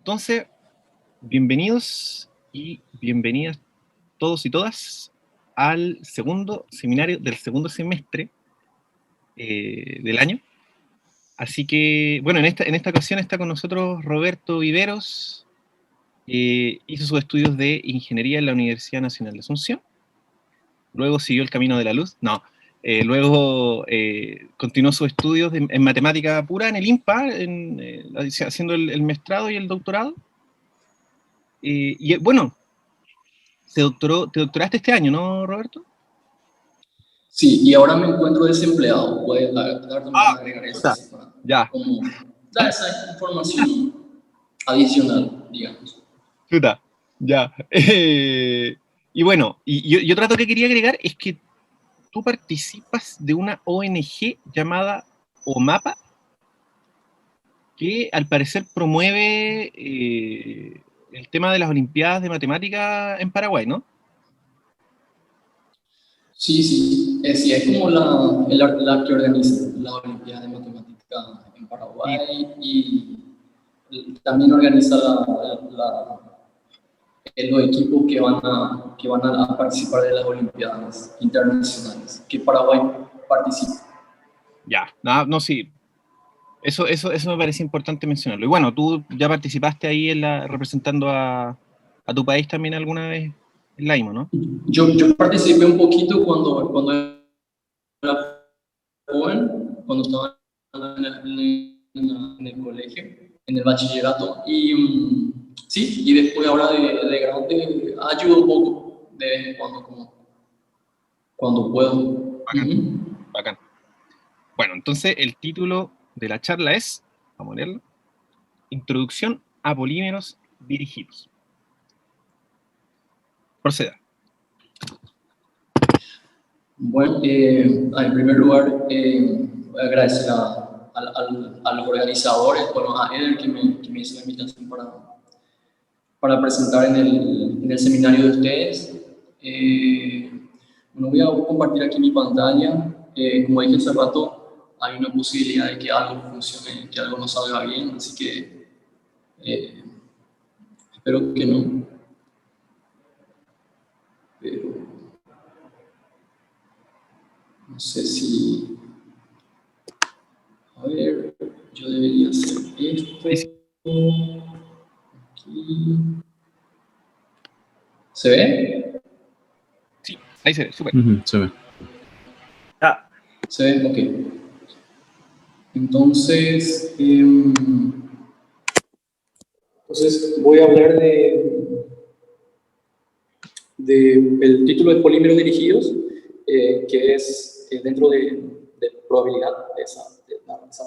Entonces, bienvenidos y bienvenidas todos y todas al segundo seminario del segundo semestre del año. Así que, bueno, en esta ocasión está con nosotros Roberto Viveros, hizo sus estudios de ingeniería en la Universidad Nacional de Asunción, luego siguió el camino de la luz, luego continuó sus estudios en matemática pura en el IMPA, haciendo el maestrado y el doctorado. Bueno, te doctoraste este año, ¿no, Roberto? Sí, y ahora me encuentro desempleado. Puedes agregar eso así para ya. Como dar esa información adicional, digamos. Chuta, ya. Y bueno, y otro dato que quería agregar es que tú participas de una ONG llamada OMAPA, que al parecer promueve el tema de las Olimpiadas de Matemática en Paraguay, ¿no? Sí, es como la que organiza la Olimpiada de Matemática en Paraguay y también organiza los equipos que van a participar de las Olimpiadas internacionales, que Paraguay participa. Ya, no, sí. Eso me parece importante mencionarlo. Y bueno, tú ya participaste ahí representando a tu país también alguna vez en la IMO, ¿no? Yo participé un poquito cuando era joven, cuando estaba en el colegio, en el bachillerato, y sí, y después ahora de grande ayudo un poco de vez en cuando, cuando puedo. Bacán, bacán. Bueno, entonces el título de la charla es, vamos a leerlo, Introducción a polímeros dirigidos. Proceda. Bueno, en primer lugar, voy a agradecer a los organizadores, bueno, a Eder que me hizo la invitación para presentar en el seminario de ustedes. Bueno, voy a compartir aquí mi pantalla. Como dije hace rato, hay una posibilidad de que algo no funcione, que algo no salga bien, así que espero que no. Pero no sé si... A ver, yo debería hacer esto. Aquí. ¿Se ve? Sí, ahí se ve, súper. Se ve. ¿Se ve? Ok. Entonces voy a hablar el título de polímeros dirigidos, que es dentro de probabilidad, esa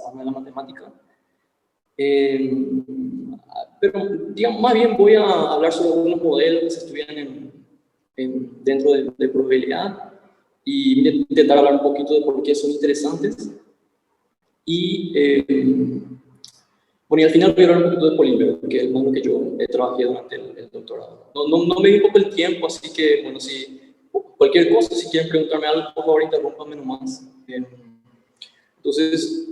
rama de la matemática. Pero digamos, más bien voy a hablar sobre algunos modelos que se estudian dentro de probabilidad y intentar hablar un poquito de por qué son interesantes. Y bueno, y al final voy a hablar un poquito de polímeros, que es lo que yo trabajé durante el doctorado. No me di poco el tiempo, así que, bueno, si cualquier cosa, si quieren preguntarme algo, por favor, interrúmpanme nomás. Entonces,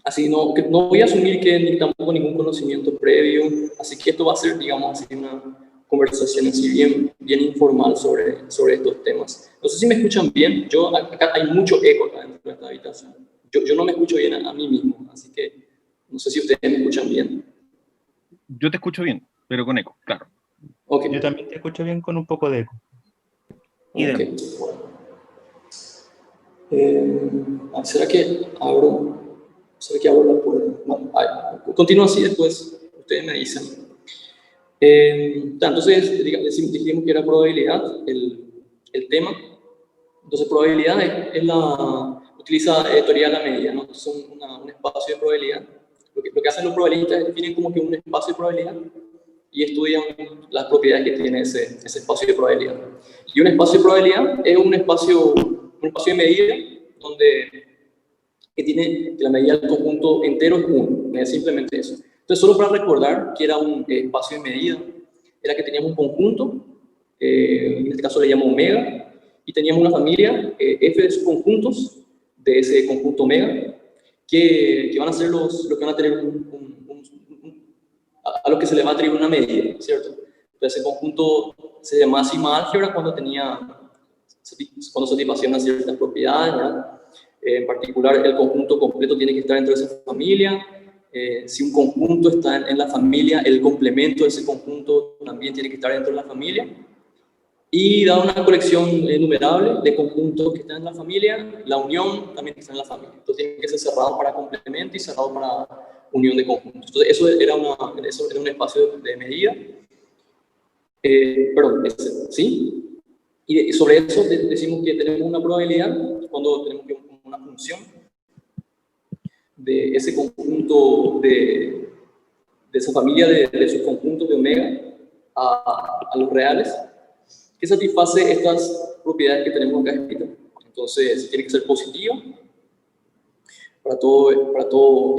así no voy a asumir que ni tampoco ningún conocimiento previo, así que esto va a ser, digamos, así una conversación así bien informal sobre estos temas. No sé si me escuchan bien. Acá hay mucho eco acá dentro de esta habitación. Yo no me escucho bien a mí mismo, así que no sé si ustedes me escuchan bien. Yo te escucho bien, pero con eco, claro. Okay. Yo también te escucho bien con un poco de eco. Okay. ¿Será que abro la puerta? No, continúo así, después ustedes me dicen. Entonces, dijimos que era probabilidad el tema. Entonces, probabilidad utiliza teoría de la medida, ¿no? Es un espacio de probabilidad. Lo que hacen los probabilistas es definen como que un espacio de probabilidad y estudian las propiedades que tiene ese espacio de probabilidad. Y un espacio de probabilidad es un espacio de medida que la medida del conjunto entero es 1, es simplemente eso. Entonces, solo para recordar que era un espacio de medida, era que teníamos un conjunto, en este caso le llamo omega, y teníamos una familia, f de subconjuntos de ese conjunto omega, que van a ser los que van a tener a lo que se le va a atribuir una medida, ¿cierto? Entonces, ese conjunto se llama sigma álgebra cuando satisfacía unas ciertas propiedades, ¿verdad? En particular, el conjunto completo tiene que estar dentro de esa familia. Si un conjunto está en la familia, el complemento de ese conjunto también tiene que estar dentro de la familia. Y dada una colección enumerable de conjuntos que están en la familia, la unión también está en la familia. Entonces tiene que ser cerrado para complemento y cerrado para unión de conjuntos. Entonces eso era un espacio de medida. ¿Sí? Y sobre eso decimos que tenemos una probabilidad cuando tenemos una función de ese conjunto de esa familia de sus conjuntos de omega a los reales, que satisface estas propiedades que tenemos acá escritas. Entonces, tiene que ser positiva para todo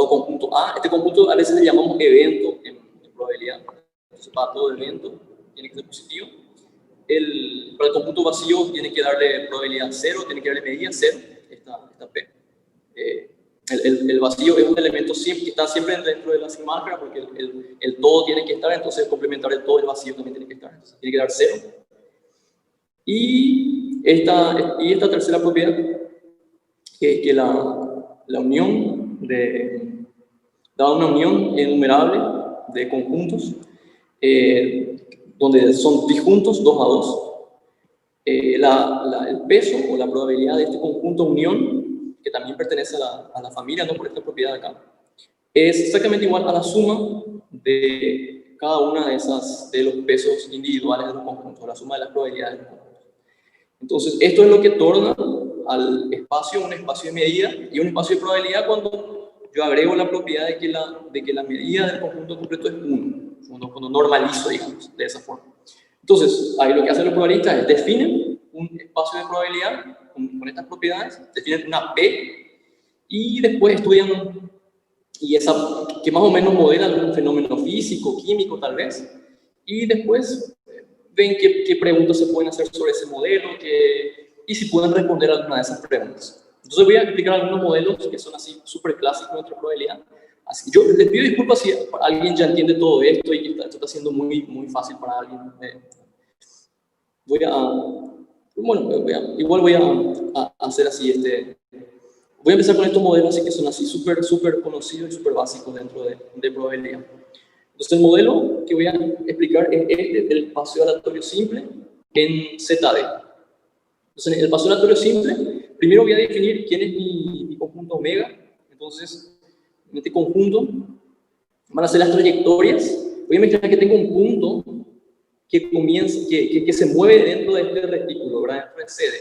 conjunto A. Este conjunto a veces le llamamos evento en probabilidad. Entonces, para todo evento tiene que ser positivo. Para el conjunto vacío tiene que darle probabilidad 0, tiene que darle medida 0, esta P. El vacío es un elemento que está siempre dentro de la sigma álgebra porque el todo tiene que estar, entonces complementar el todo, el vacío también tiene que estar. Entonces, tiene que dar 0. Y esta tercera propiedad, que la unión dada una unión enumerable de conjuntos, donde son disjuntos 2 a 2, el peso o la probabilidad de este conjunto unión, que también pertenece a la familia, no por esta propiedad de acá, es exactamente igual a la suma de cada una de los pesos individuales de los conjuntos, la suma de las probabilidades de los conjuntos. Entonces, esto es lo que torna al espacio un espacio de medida y un espacio de probabilidad cuando yo agrego la propiedad de que la medida del conjunto completo es 1, cuando normalizo, digamos, de esa forma. Entonces, ahí lo que hacen los probabilistas es definen un espacio de probabilidad con estas propiedades, definen una P y después estudian que más o menos modela algún fenómeno físico, químico tal vez, y después ven qué preguntas se pueden hacer sobre ese modelo y si pueden responder a alguna de esas preguntas. Entonces voy a explicar algunos modelos que son así súper clásicos de nuestra probabilidad. Así, yo les pido disculpas si alguien ya entiende todo esto y esto está siendo muy, muy fácil para alguien. Igual voy a hacer así voy a empezar con estos modelos así que son así súper, súper conocidos y súper básicos dentro de probabilidad. Entonces el modelo que voy a explicar es el espacio aleatorio simple en ZD. Entonces en el espacio aleatorio simple, primero voy a definir quién es mi conjunto omega. Entonces en este conjunto van a ser las trayectorias. Voy a imaginar que tengo un punto que se mueve dentro de este retículo, ¿verdad? Dentro de CD.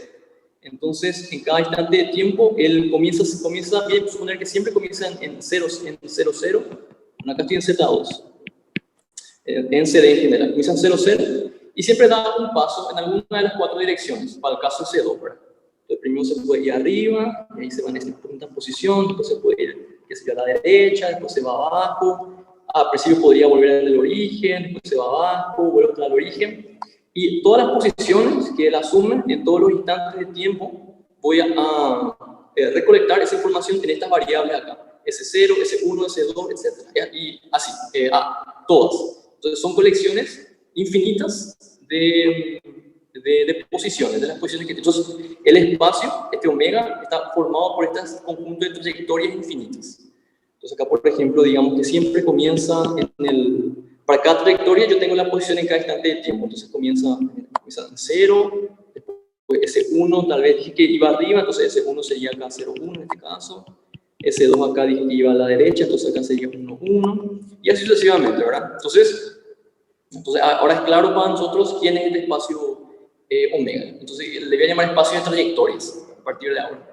Entonces, en cada instante de tiempo, él comienza voy a suponer que siempre comienza en 0, 0. Acá estoy en Z2. En CD en general. Comienza en 0, 0. Y siempre da un paso en alguna de las 4 direcciones, para el caso de C2, ¿verdad? Entonces, primero se puede ir arriba, y ahí se va en esta posición, después se puede ir a la derecha, después se va abajo. Al principio podría volver al origen, después se va abajo, vuelve otra al origen. Y todas las posiciones que él asume en todos los instantes de tiempo, voy a recolectar esa información en estas variables acá. S0, S1, S2, etc. Y así, todas. Entonces son colecciones infinitas de posiciones, de las posiciones que... Entonces el espacio, este omega, está formado por este conjunto de trayectorias infinitas. Entonces acá, por ejemplo, digamos que siempre comienza para cada trayectoria yo tengo la posición en cada instante de tiempo. Entonces comienza en 0, después S1, tal vez dije que iba arriba, entonces S1 sería acá 0, 1 en este caso. S2 acá dije que iba a la derecha, entonces acá sería 1, 1. Y así sucesivamente, ¿verdad? Entonces ahora es claro para nosotros quién es este espacio omega. Entonces le voy a llamar espacio de trayectorias a partir de ahora.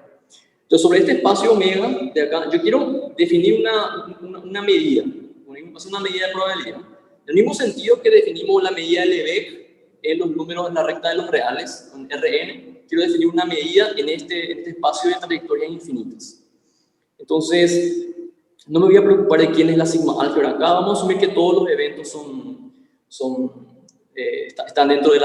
Entonces, sobre este espacio omega de acá, yo quiero definir una medida, una medida de probabilidad. En el mismo sentido que definimos la medida de Lebesgue en los números en la recta de los reales, en Rn, quiero definir una medida en este espacio de trayectorias infinitas. Entonces, no me voy a preocupar de quién es la sigma álgebra acá, vamos a asumir que todos los eventos están dentro de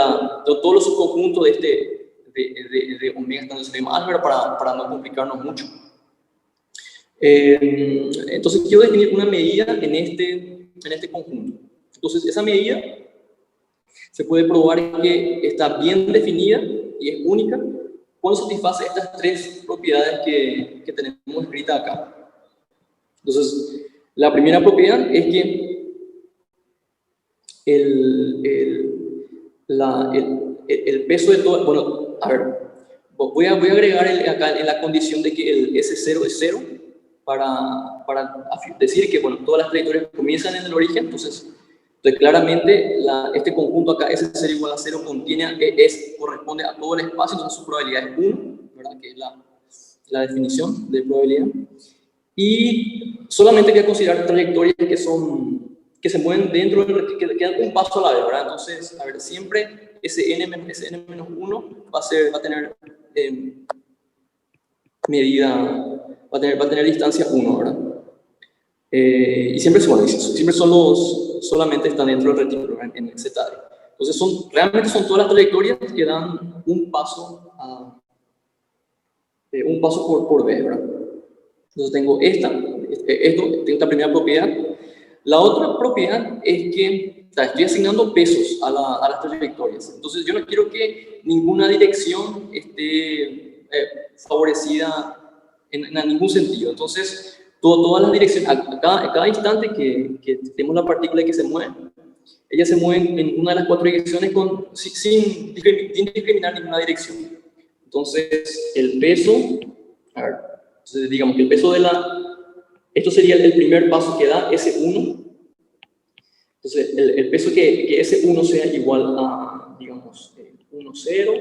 todos los subconjuntos de omega están en la sigma álgebra para no complicarnos mucho. Entonces quiero definir una medida en este conjunto. Entonces esa medida se puede probar que está bien definida y es única cuando satisface estas tres propiedades que tenemos escritas acá. Entonces, la primera propiedad es que el peso de todo, bueno, a ver, voy a agregar acá en la condición de que el S0 es 0 para decir que, bueno, todas las trayectorias comienzan en el origen. Entonces claramente este conjunto acá, S0 igual a 0, corresponde a todo el espacio, entonces su probabilidad es 1, ¿verdad? Que es la definición de probabilidad. Y solamente hay que considerar trayectorias que se mueven dentro del que quedan un paso a la vez, ¿verdad? Entonces, a ver, siempre Sn-1 va a tener medida, va a tener distancia 1, ¿verdad? Y siempre solamente están dentro del retículo, en el Z. Entonces, realmente son todas las trayectorias que dan un paso por vez, ¿verdad? Entonces tengo esta primera propiedad. La otra propiedad es que estoy asignando pesos a las trayectorias. Entonces yo no quiero que ninguna dirección esté favorecida en ningún sentido. Entonces todas las direcciones, a cada instante que tenemos la partícula que se mueve, ellas se mueven en una de las 4 direcciones sin discriminar ninguna dirección. Entonces el peso, a ver, entonces, digamos que el peso esto sería el primer paso que da S1. Entonces, el peso que S1 sea igual a, digamos, 1, 0,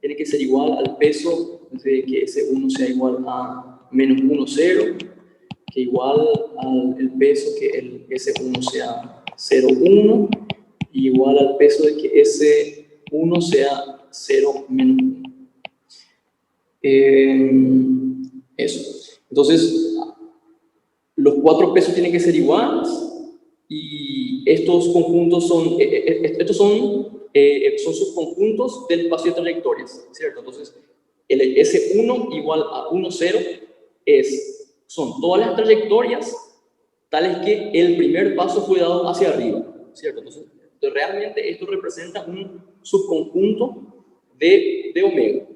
tiene que ser igual al peso de que S1 sea igual a menos 1, 0, que igual al peso que el S1 sea 0, 1, y igual al peso de que S1 sea 0, menos 1. Eso. Entonces, los 4 pesos tienen que ser iguales y estos conjuntos son subconjuntos del espacio de trayectorias, ¿cierto? Entonces, el S1 igual a 1, 0 son todas las trayectorias tales que el primer paso fue dado hacia arriba, ¿cierto? Entonces realmente esto representa un subconjunto de omega.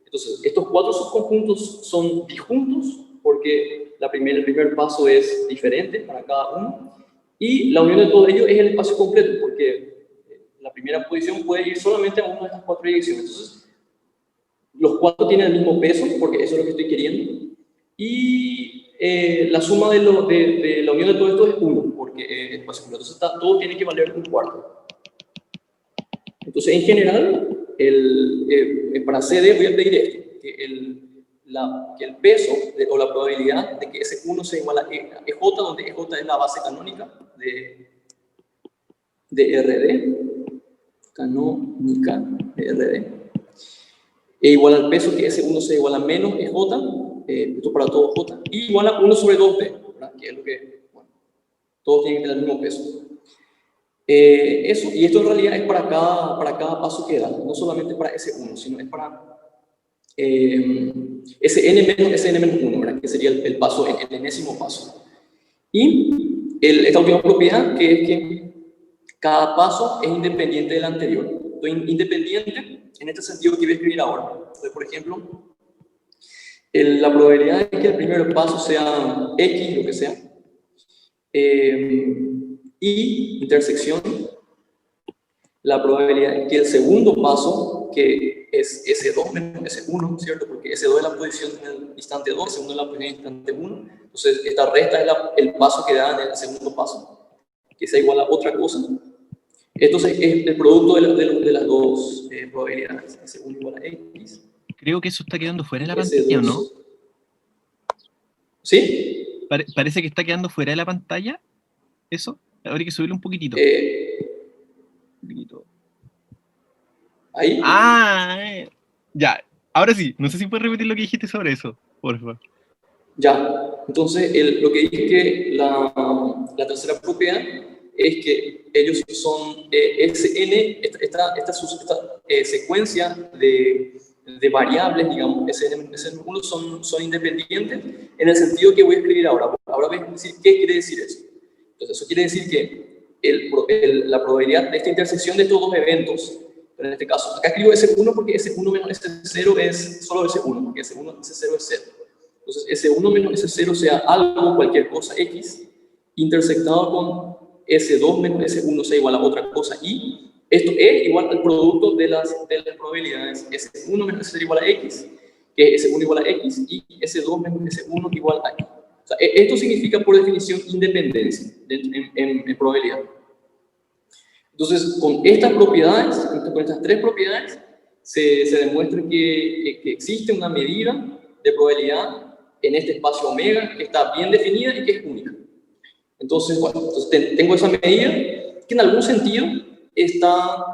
Entonces, estos 4 subconjuntos son disjuntos porque el primer paso es diferente para cada uno, y la unión de todo ello es el espacio completo, porque la primera posición puede ir solamente a una de estas 4 direcciones. Entonces, los 4 tienen el mismo peso, porque eso es lo que estoy queriendo, y la suma de la unión de todo esto es 1, porque es espacio completo. Entonces, todo tiene que valer un cuarto. Entonces, en general, para CD voy a pedir esto, que el peso o la probabilidad de que S1 sea igual a EJ, donde EJ es la base canónica de RD, e igual al peso que S1 sea igual a menos EJ, esto para todo J, y igual a 1 sobre 2B, ¿verdad? Que es lo que, bueno, todos tienen que tener el mismo peso. Eso, y esto en realidad es para cada paso que da, no solamente para S1, sino es para Sn-1, ¿verdad? Que sería el paso, el enésimo paso. Y esta última propiedad, que es que cada paso es independiente del anterior. Estoy independiente en este sentido que voy a escribir ahora. Entonces, por ejemplo, la probabilidad de que el primer paso sea X, lo que sea, y intersección, la probabilidad de que el segundo paso, que es S2 menos S1, ¿cierto? Porque S2 es la posición en el instante 2, S1 es la posición en el instante 1. Entonces, esta resta es el paso que da en el segundo paso, que sea igual a otra cosa. Entonces, es el producto de las dos probabilidades. S1 igual a X. Creo que eso está quedando fuera de la pantalla, ¿o no? ¿Sí? Parece que está quedando fuera de la pantalla. ¿Eso? Habría que subirlo un poquitito. ¿Ahí? Ya. Ahora sí. No sé si puedes repetir lo que dijiste sobre eso, por favor. Ya. Entonces, lo que dije que la tercera propiedad es que ellos son Sn, esta secuencia de de variables, digamos, SM1 son independientes en el sentido que voy a escribir ahora. Ahora voy a decir qué quiere decir eso. Entonces, eso quiere decir que la probabilidad de esta intersección de estos dos eventos, en este caso, acá escribo S1 porque S1 menos S0 es solo S1, porque S1, S0 es 0. Entonces, S1 menos S0 sea algo, cualquier cosa X, intersectado con S2 menos S1 sea igual a otra cosa Y. Esto es igual al producto de las probabilidades S1 menos S0 igual a X, que es S1 igual a X, y S2 menos S1 igual a Y. O sea, esto significa por definición independencia en probabilidad. Entonces, con estas propiedades, con estas tres propiedades, se demuestra que existe una medida de probabilidad en este espacio omega que está bien definida y que es única. Entonces, bueno, tengo esa medida que en algún sentido está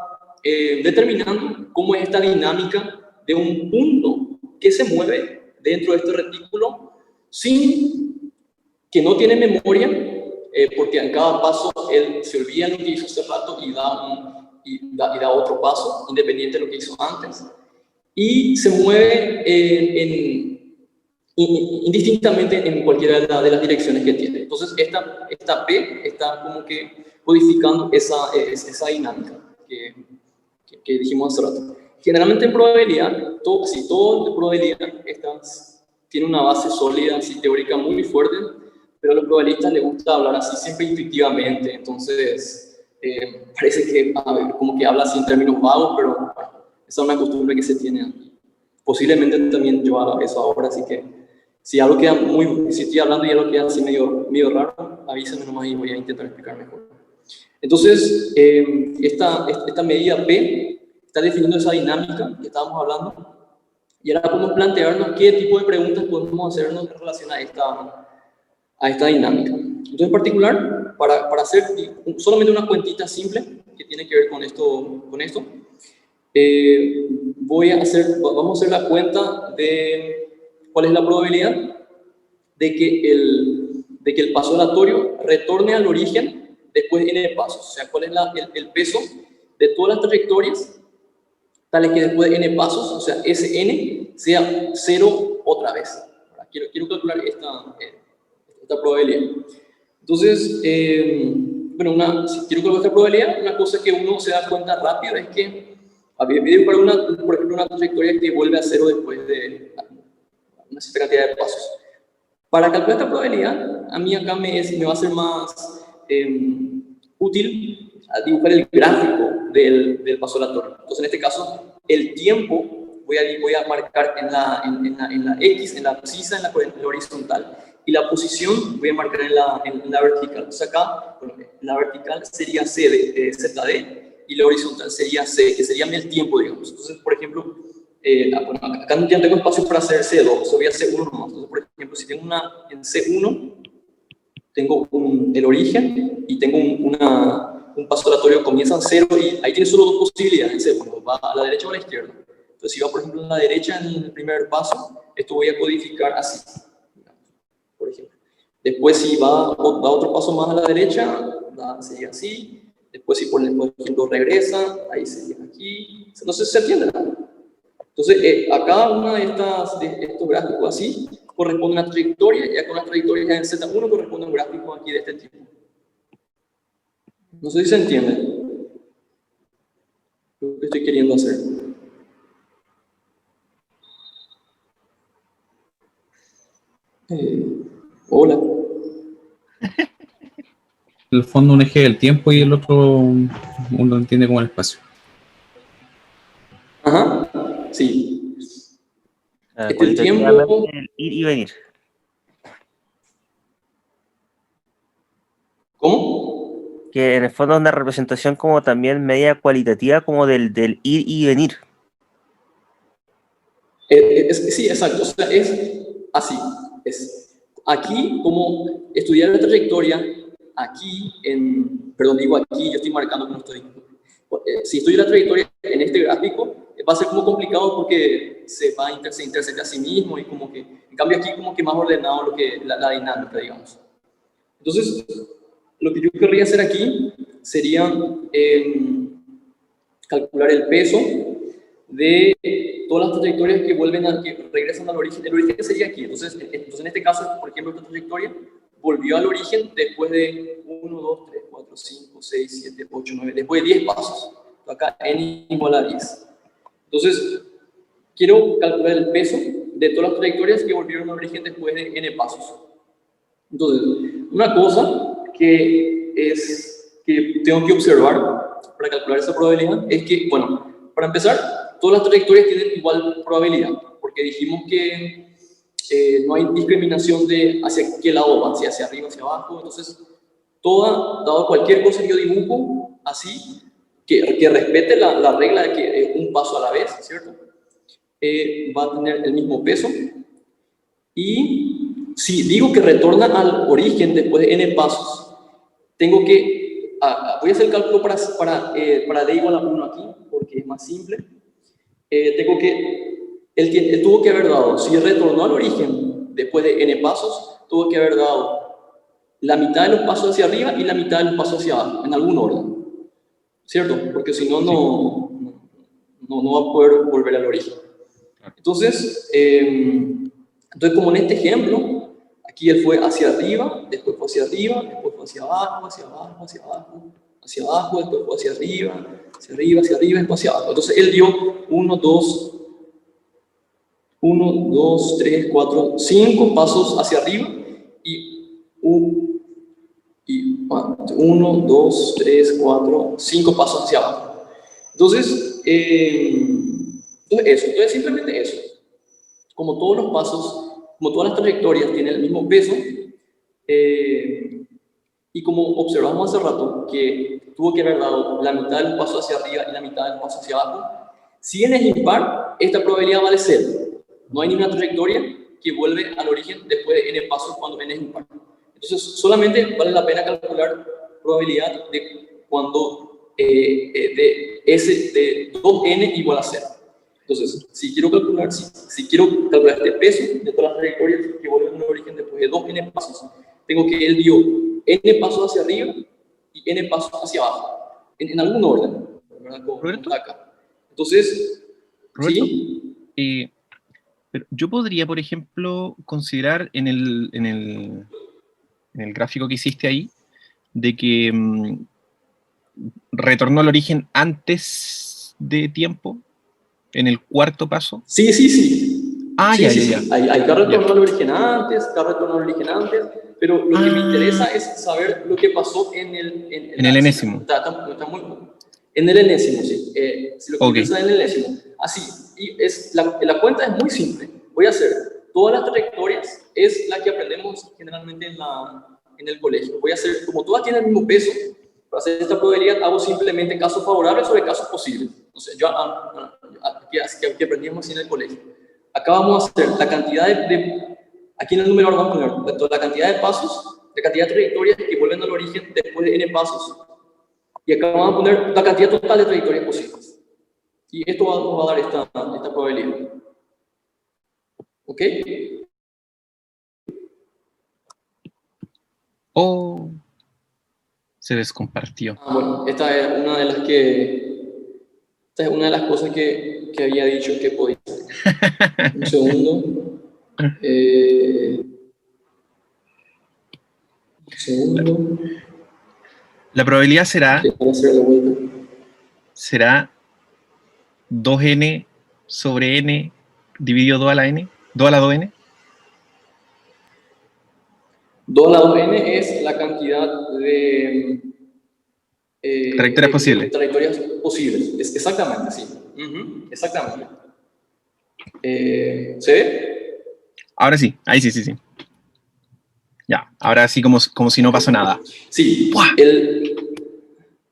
determinando cómo es esta dinámica de un punto que se mueve dentro de este retículo sin que no tiene memoria, porque en cada paso él se olvida lo que hizo hace rato y da otro paso, independiente de lo que hizo antes, y se mueve indistintamente en cualquiera de las direcciones que tiene. Entonces, esta P está como que codificando esa dinámica que dijimos hace rato. Generalmente en probabilidad, todo de probabilidad tiene una base sólida, así teórica muy fuerte, pero a los probabilistas les gusta hablar así siempre intuitivamente, entonces parece que como que habla así en términos vagos, pero bueno, esa es una costumbre que se tiene. Posiblemente también yo haga eso ahora, así que si estoy hablando y algo queda así medio raro, avísame nomás y voy a intentar explicar mejor. Entonces, esta medida P está definiendo esa dinámica que estábamos hablando, y ahora podemos plantearnos qué tipo de preguntas podemos hacernos en relación a esta dinámica. Entonces, en particular, para hacer solamente una cuentita simple que tiene que ver con esto, vamos a hacer la cuenta de cuál es la probabilidad de que el paso aleatorio retorne al origen después de n pasos. O sea, cuál es el peso de todas las trayectorias tales que después de n pasos, o sea, Sn sea 0 otra vez. Ahora, quiero calcular esta probabilidad. Entonces, bueno, si quiero calcular esta probabilidad, una cosa que uno se da cuenta rápido es que por ejemplo, una trayectoria que vuelve a 0 después de una cierta cantidad de pasos. Para calcular esta probabilidad, a mí acá me va a ser más útil dibujar el gráfico del paso aleatorio. Entonces, en este caso, el tiempo voy a marcar en la X, en la abscisa, en la horizontal, y la posición voy a marcar en la vertical. Entonces acá, bueno, la vertical sería C de ZD, y la horizontal sería C, que sería el tiempo, digamos. Entonces, por ejemplo, bueno, acá ya tengo espacio para hacer C2, so voy a C1 nomás. Entonces, por ejemplo, si tengo en C1, tengo el origen y tengo un paso aleatorio que comienza en 0, y ahí tiene solo dos posibilidades en C1, va a la derecha o a la izquierda. Entonces, si va, por ejemplo, a la derecha en el primer paso, esto voy a codificar así, por ejemplo. Después, si va otro paso más a la derecha, sería así. Después, si por ejemplo regresa, ahí sería aquí. Entonces, ¿se entiende? Entonces, a cada una de estos gráficos así, corresponde una trayectoria, ya con las trayectorias en Z1 corresponde un gráfico aquí de este tipo. No sé si se entiende lo que estoy queriendo hacer. Hola. El fondo un eje del tiempo y el otro uno lo entiende como el espacio. Ajá, sí. El tiempo... El ir y venir. ¿Cómo? Que en el fondo es una representación como también media cualitativa como del ir y venir. Sí, exacto. O sea, es así. Aquí, como estudiar la trayectoria, digo aquí, yo estoy marcando como estoy. Si estudio la trayectoria en este gráfico, va a ser como complicado porque se intersecta a sí mismo, y como que, en cambio aquí como que más ordenado la dinámica, digamos. Entonces, lo que yo querría hacer aquí sería calcular el peso de todas las trayectorias que que regresan al origen. El origen sería aquí. Entonces, en este caso, por ejemplo, esta trayectoria volvió al origen después de 1, 2, 3, 4, 5, 6, 7, 8, 9, después de 10 pasos. Acá n igual a 10. Entonces, quiero calcular el peso de todas las trayectorias que volvieron al origen después de n pasos. Entonces, una cosa que tengo que observar para calcular esa probabilidad es que, bueno, para empezar, todas las trayectorias tienen igual probabilidad, porque dijimos que no hay discriminación de hacia qué lado va, si hacia arriba, hacia abajo. Entonces, dado cualquier cosa que yo dibujo así, que respete la regla de que un paso a la vez, ¿cierto? Va a tener el mismo peso. Y si digo que retorna al origen después de n pasos, tengo que, voy a hacer el cálculo para d igual a 1 aquí, porque es más simple. Tengo que, él tuvo que haber dado, si retornó al origen después de n pasos, tuvo que haber dado la mitad de los pasos hacia arriba y la mitad de los pasos hacia abajo, en algún orden. ¿Cierto? Porque si no, no va a poder volver al origen. Entonces, como en este ejemplo, aquí él fue hacia arriba, después fue hacia arriba, después fue hacia abajo, hacia abajo, hacia abajo, hacia abajo, después fue hacia arriba, hacia arriba, hacia arriba, después hacia abajo. Entonces él dio 1, 2, 3, 4, 5 pasos hacia arriba y 1, 2, 3, 4, 5 pasos hacia abajo. Entonces, entonces simplemente eso. Como todos los pasos, como todas las trayectorias tienen el mismo peso, y como observamos hace rato que tuvo que haber dado la mitad del paso hacia arriba y la mitad del paso hacia abajo, si n es impar, esta probabilidad vale 0. No hay ninguna trayectoria que vuelve al origen después de n pasos cuando n es impar. Entonces, solamente vale la pena calcular probabilidad de cuando de 2n igual a 0. Entonces, si quiero calcular este peso de todas las trayectorias que vuelven al origen después de 2n pasos, tengo que él dio n pasos hacia arriba y n pasos hacia abajo, en algún orden, ¿verdad? Como acá. Entonces, Roberto, ¿sí? Pero yo podría, por ejemplo, considerar en el gráfico que hiciste ahí, de que retornó al origen antes de tiempo, en el cuarto paso. Sí. Ah, sí, ya. Hay que retornar al origen antes, pero lo que me interesa es saber lo que pasó en el enésimo. En el enésimo, sí. Si lo que interesa es en el enésimo. Así, y la cuenta es muy simple. Voy a hacer todas las trayectorias, es la que aprendemos generalmente en el colegio. Voy a hacer, como todas tienen el mismo peso, para hacer esta probabilidad hago simplemente casos favorables sobre casos posibles. No sé, que aprendíamos así en el colegio. Acá vamos a hacer la cantidad aquí en el numerador vamos a poner la cantidad de pasos, la cantidad de trayectorias que vuelven al origen después de n pasos. Y acá vamos a poner la cantidad total de trayectorias posibles. Y esto nos va a dar esta probabilidad. ¿Ok? Oh, se descompartió. Bueno, esta es una de las cosas que había dicho que podía hacer. Un segundo. La probabilidad será 2n sobre n dividido 2 a la n, 2 a la 2n. 2 a la 2n es la cantidad de trayectorias posibles. Exactamente, sí. Exactamente. ¿Se ve? Ahora sí, ahí sí. Ya, ahora sí como si no pasó nada. Sí.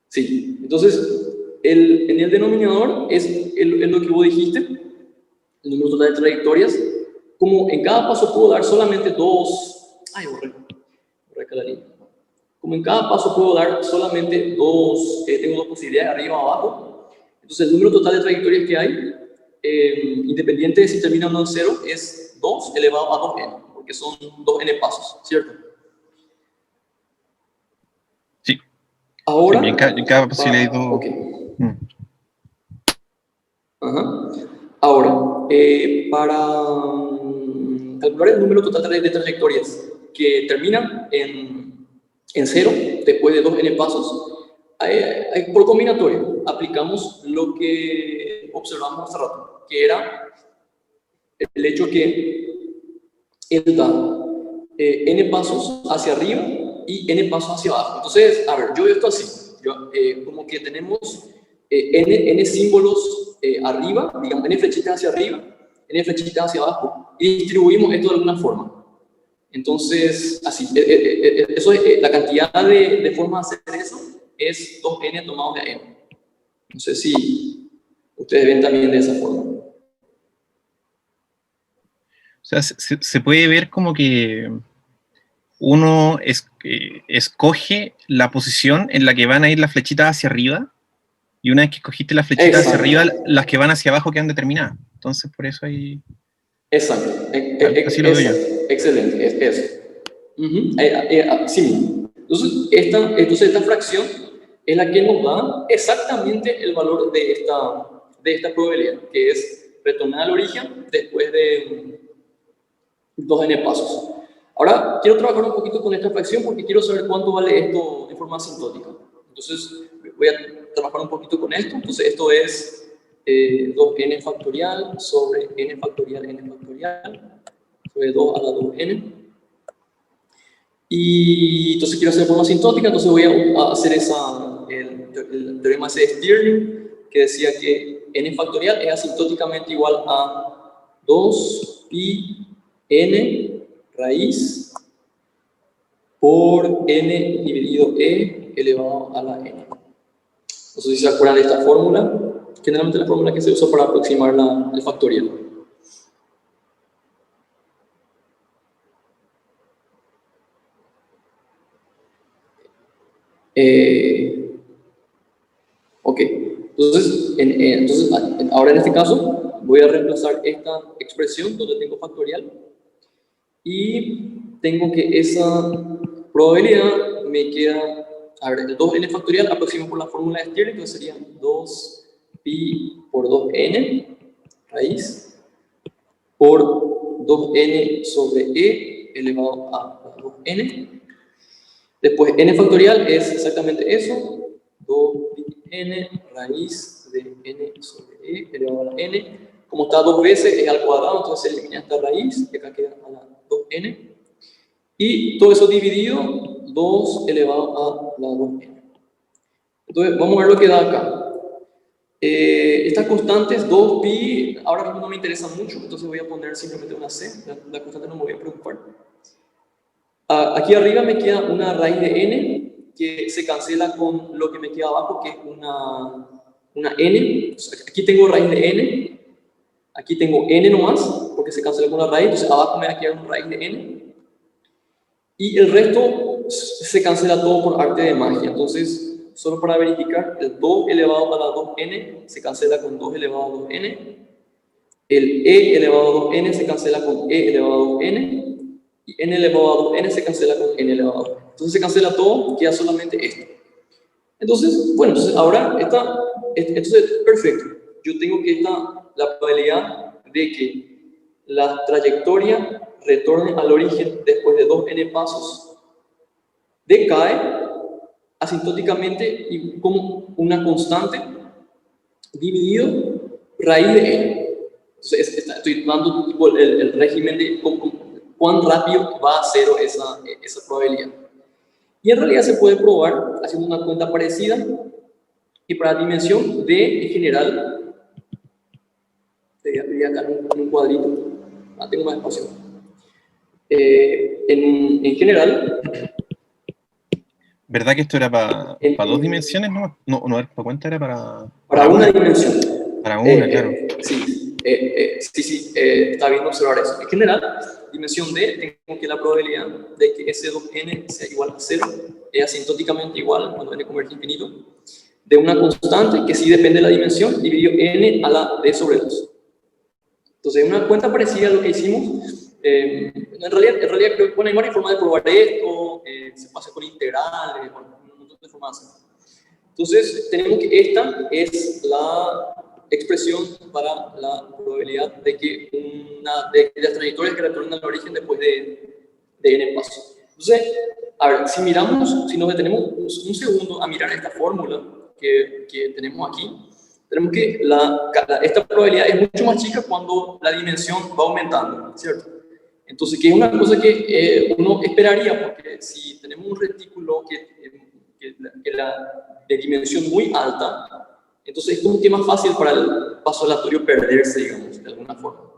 Sí. Entonces, en el denominador es lo que vos dijiste, el número total de trayectorias. Como en cada paso puedo dar solamente dos... Ay, borré la línea. Como en cada paso puedo dar solamente tengo dos posibilidades, arriba o abajo. Entonces, el número total de trayectorias que hay, independiente de si termina o no en 0, es 2 elevado a 2n, porque son 2n pasos, ¿cierto? Sí. Ahora... Sí, en cada posibilidad hay 2. Ok. Ajá. Ahora, para calcular el número total de trayectorias que terminan en 0 después de 2n pasos, por combinatoria aplicamos lo que observamos hace rato, que era el hecho que él da n pasos hacia arriba y n pasos hacia abajo. Entonces, a ver, yo veo esto así, como que tenemos n símbolos arriba, digamos, n flechitas hacia arriba, n flechitas hacia abajo, y distribuimos esto de alguna forma. Entonces, así, eso es, la cantidad de formas de hacer eso es 2n tomados de n. No sé si ustedes ven también de esa forma. O sea, se puede ver como que uno escoge la posición en la que van a ir las flechitas hacia arriba, y una vez que escogiste las flechitas hacia arriba, las que van hacia abajo quedan determinadas. Entonces, por eso hay... Exacto. Así lo veo yo. Excelente, es eso. Sí. Entonces, esta fracción es la que nos da exactamente el valor de esta probabilidad, que es retornar al origen después de 2n pasos. Ahora, quiero trabajar un poquito con esta fracción porque quiero saber cuánto vale esto de forma asintótica. Entonces, voy a trabajar un poquito con esto. Entonces, esto es 2n factorial sobre n factorial sobre 2 a la 2n. Y entonces quiero hacer de forma asintótica, entonces voy a hacer el teorema de Stirling, que decía que n factorial es asintóticamente igual a 2pi n raíz por n dividido e elevado a la n. No sé si se acuerdan de esta fórmula, generalmente la fórmula que se usa para aproximar el factorial. Ok, entonces ahora en este caso voy a reemplazar esta expresión donde tengo factorial y tengo que esa probabilidad me queda, a ver, el 2n factorial aproximo por la fórmula de Stirling, que sería 2pi por 2n raíz por 2n sobre e elevado a 2n. Después, n factorial es exactamente eso, 2n raíz de n sobre e elevado a la n. Como está dos veces, es al cuadrado, entonces se elimina esta raíz, y acá queda a la 2n. Y todo eso dividido, 2 elevado a la 2n. Entonces, vamos a ver lo que da acá. Estas constantes, 2pi, ahora mismo no me interesan mucho, entonces voy a poner simplemente una c, la constante no me voy a preocupar. Aquí arriba me queda una raíz de n que se cancela con lo que me queda abajo, que es una n. Aquí tengo raíz de n, aquí tengo n nomás, porque se cancela con la raíz, entonces abajo me va a quedar una raíz de n. Y el resto se cancela todo por arte de magia. Entonces, solo para verificar, el 2 elevado a la 2n se cancela con 2 elevado a 2n. El e elevado a 2n se cancela con e elevado a 2n. Y n elevado a 2n se cancela con n elevado a 2n. Entonces se cancela todo, queda solamente esto. Entonces, bueno, ahora entonces, perfecto. Yo tengo que la probabilidad de que la trayectoria retorne al origen después de 2n pasos decae asintóticamente y como una constante dividido raíz de n. Entonces, estoy dando tipo el régimen de cuán rápido va a cero esa probabilidad. Y en realidad se puede probar haciendo una cuenta parecida y para dimensión d en general, diría acá en un cuadrito, tengo más espacio. En general... ¿Verdad que esto era para dos dimensiones? No era para cuánta, era para una dimensión. Para una, claro. Sí, está bien observar eso. En general, dimensión D, tengo que la probabilidad de que ese 2n sea igual a 0 es asintóticamente igual, cuando n converge a infinito, de una constante que sí depende de la dimensión, dividido n a la d sobre 2. Entonces, una cuenta parecida a lo que hicimos. En realidad creo que hay varias formas de probar esto, se pasa con integrales, un montón de formas. Entonces, tenemos que esta es expresión para la probabilidad de que de las trayectorias que retornan al origen después de n pasos. Entonces, a ver, si nos detenemos un segundo a mirar esta fórmula que tenemos aquí, tenemos que esta probabilidad es mucho más chica cuando la dimensión va aumentando, ¿cierto? Entonces, que es una cosa que uno esperaría, porque si tenemos un retículo de dimensión muy alta, entonces es como que más fácil para el paso aleatorio perderse, digamos, de alguna forma.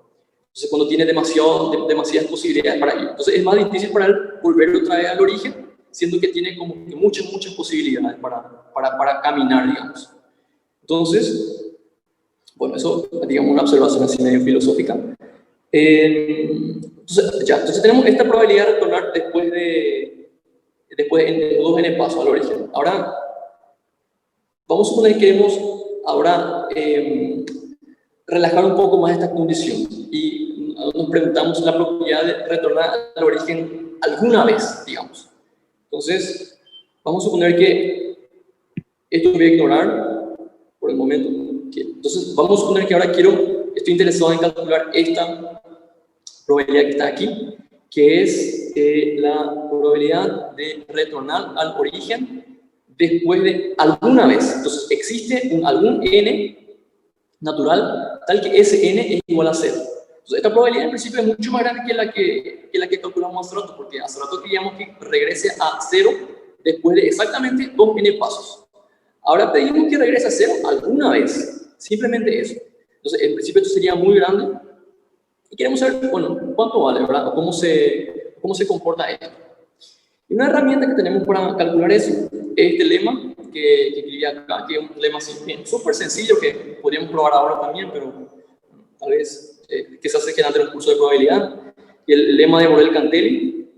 Entonces, cuando tiene demasiadas posibilidades para ir, entonces es más difícil para él volver otra vez al origen, siendo que tiene como que muchas posibilidades para caminar, digamos. Entonces, bueno, eso, digamos, una observación así medio filosófica. Entonces tenemos esta probabilidad de retornar después de 2n pasos al origen. Ahora, vamos a suponer que queremos ahora relajar un poco más esta condición y nos preguntamos la probabilidad de retornar al origen alguna vez, digamos. Entonces, vamos a suponer que esto voy a ignorar por el momento. Entonces, vamos a suponer que ahora estoy interesado en calcular esta probabilidad que está aquí, que es la probabilidad de retornar al origen después de alguna vez. Entonces, existe algún n natural tal que ese n es igual a 0. Entonces, esta probabilidad en principio es mucho más grande que la que calculamos hace rato, porque hace rato queríamos que regrese a 0 después de exactamente 2n pasos. Ahora pedimos que regrese a 0 alguna vez, simplemente eso. Entonces, en principio esto sería muy grande y queremos saber, bueno, cuánto vale, ¿verdad? O cómo se comporta esto. Y una herramienta que tenemos para calcular eso es este lema que escribí acá, que es un lema súper sencillo que podríamos probar ahora también, pero tal vez que se hace generalmente en un curso de probabilidad. Y el lema de Borel-Cantelli,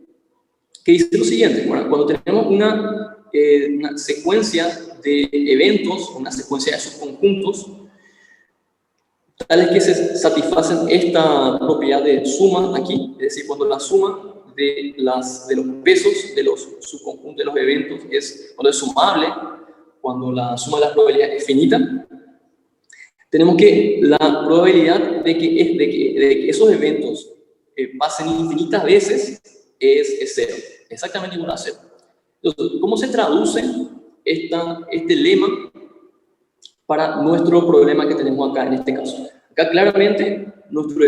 que dice lo siguiente: bueno, cuando tenemos una secuencia de eventos, una secuencia de subconjuntos, tales que se satisfacen esta propiedad de suma aquí, es decir, cuando la suma de los pesos de los subconjuntos de los eventos cuando es sumable, cuando la suma de las probabilidades es finita, tenemos que la probabilidad de que esos eventos pasen infinitas veces es 0, exactamente igual a 0. Entonces, ¿cómo se traduce este lema para nuestro problema que tenemos acá en este caso? Acá claramente nuestro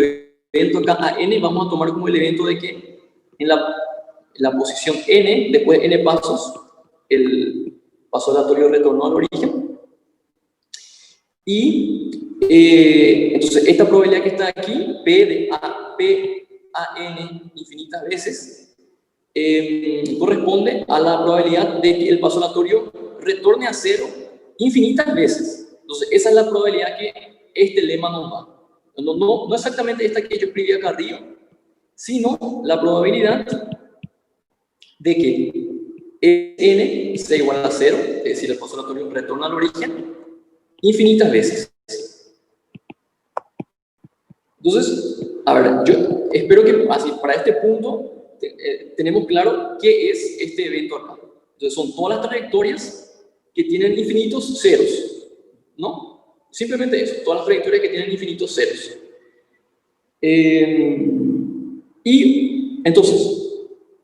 evento acá a n vamos a tomar como el evento de que en la posición n, después de n pasos, el paso aleatorio retornó al origen. Y entonces esta probabilidad que está aquí, p a n infinitas veces, corresponde a la probabilidad de que el paso aleatorio retorne a 0 infinitas veces. Entonces esa es la probabilidad que este lema nos da. No exactamente esta que yo escribí acá arriba, sino la probabilidad de que n sea igual a 0, es decir, el paso aleatorio retorna al origen, infinitas veces. Entonces, a ver, yo espero que así, para este punto tenemos claro qué es este evento acá. Entonces, son todas las trayectorias que tienen infinitos ceros, ¿no? Simplemente eso, todas las trayectorias que tienen infinitos ceros. Y entonces,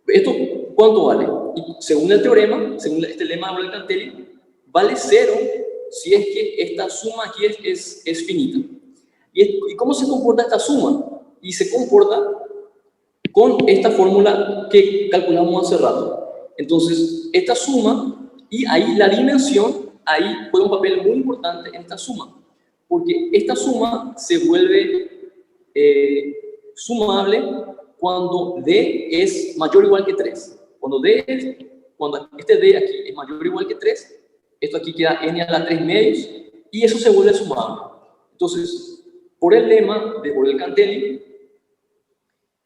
¿esto cuánto vale? Y según el teorema, según este lema de Borel-Cantelli, vale 0 si es que esta suma aquí es finita. ¿Y cómo se comporta esta suma? Y se comporta con esta fórmula que calculamos hace rato. Entonces, esta suma, y ahí la dimensión, ahí juega un papel muy importante en esta suma, porque esta suma se vuelve sumable cuando d es mayor o igual que 3. Cuando este d aquí es mayor o igual que 3, esto aquí queda n a la 3 medios, y eso se vuelve sumable. Entonces, por el lema de Borel-Cantelli,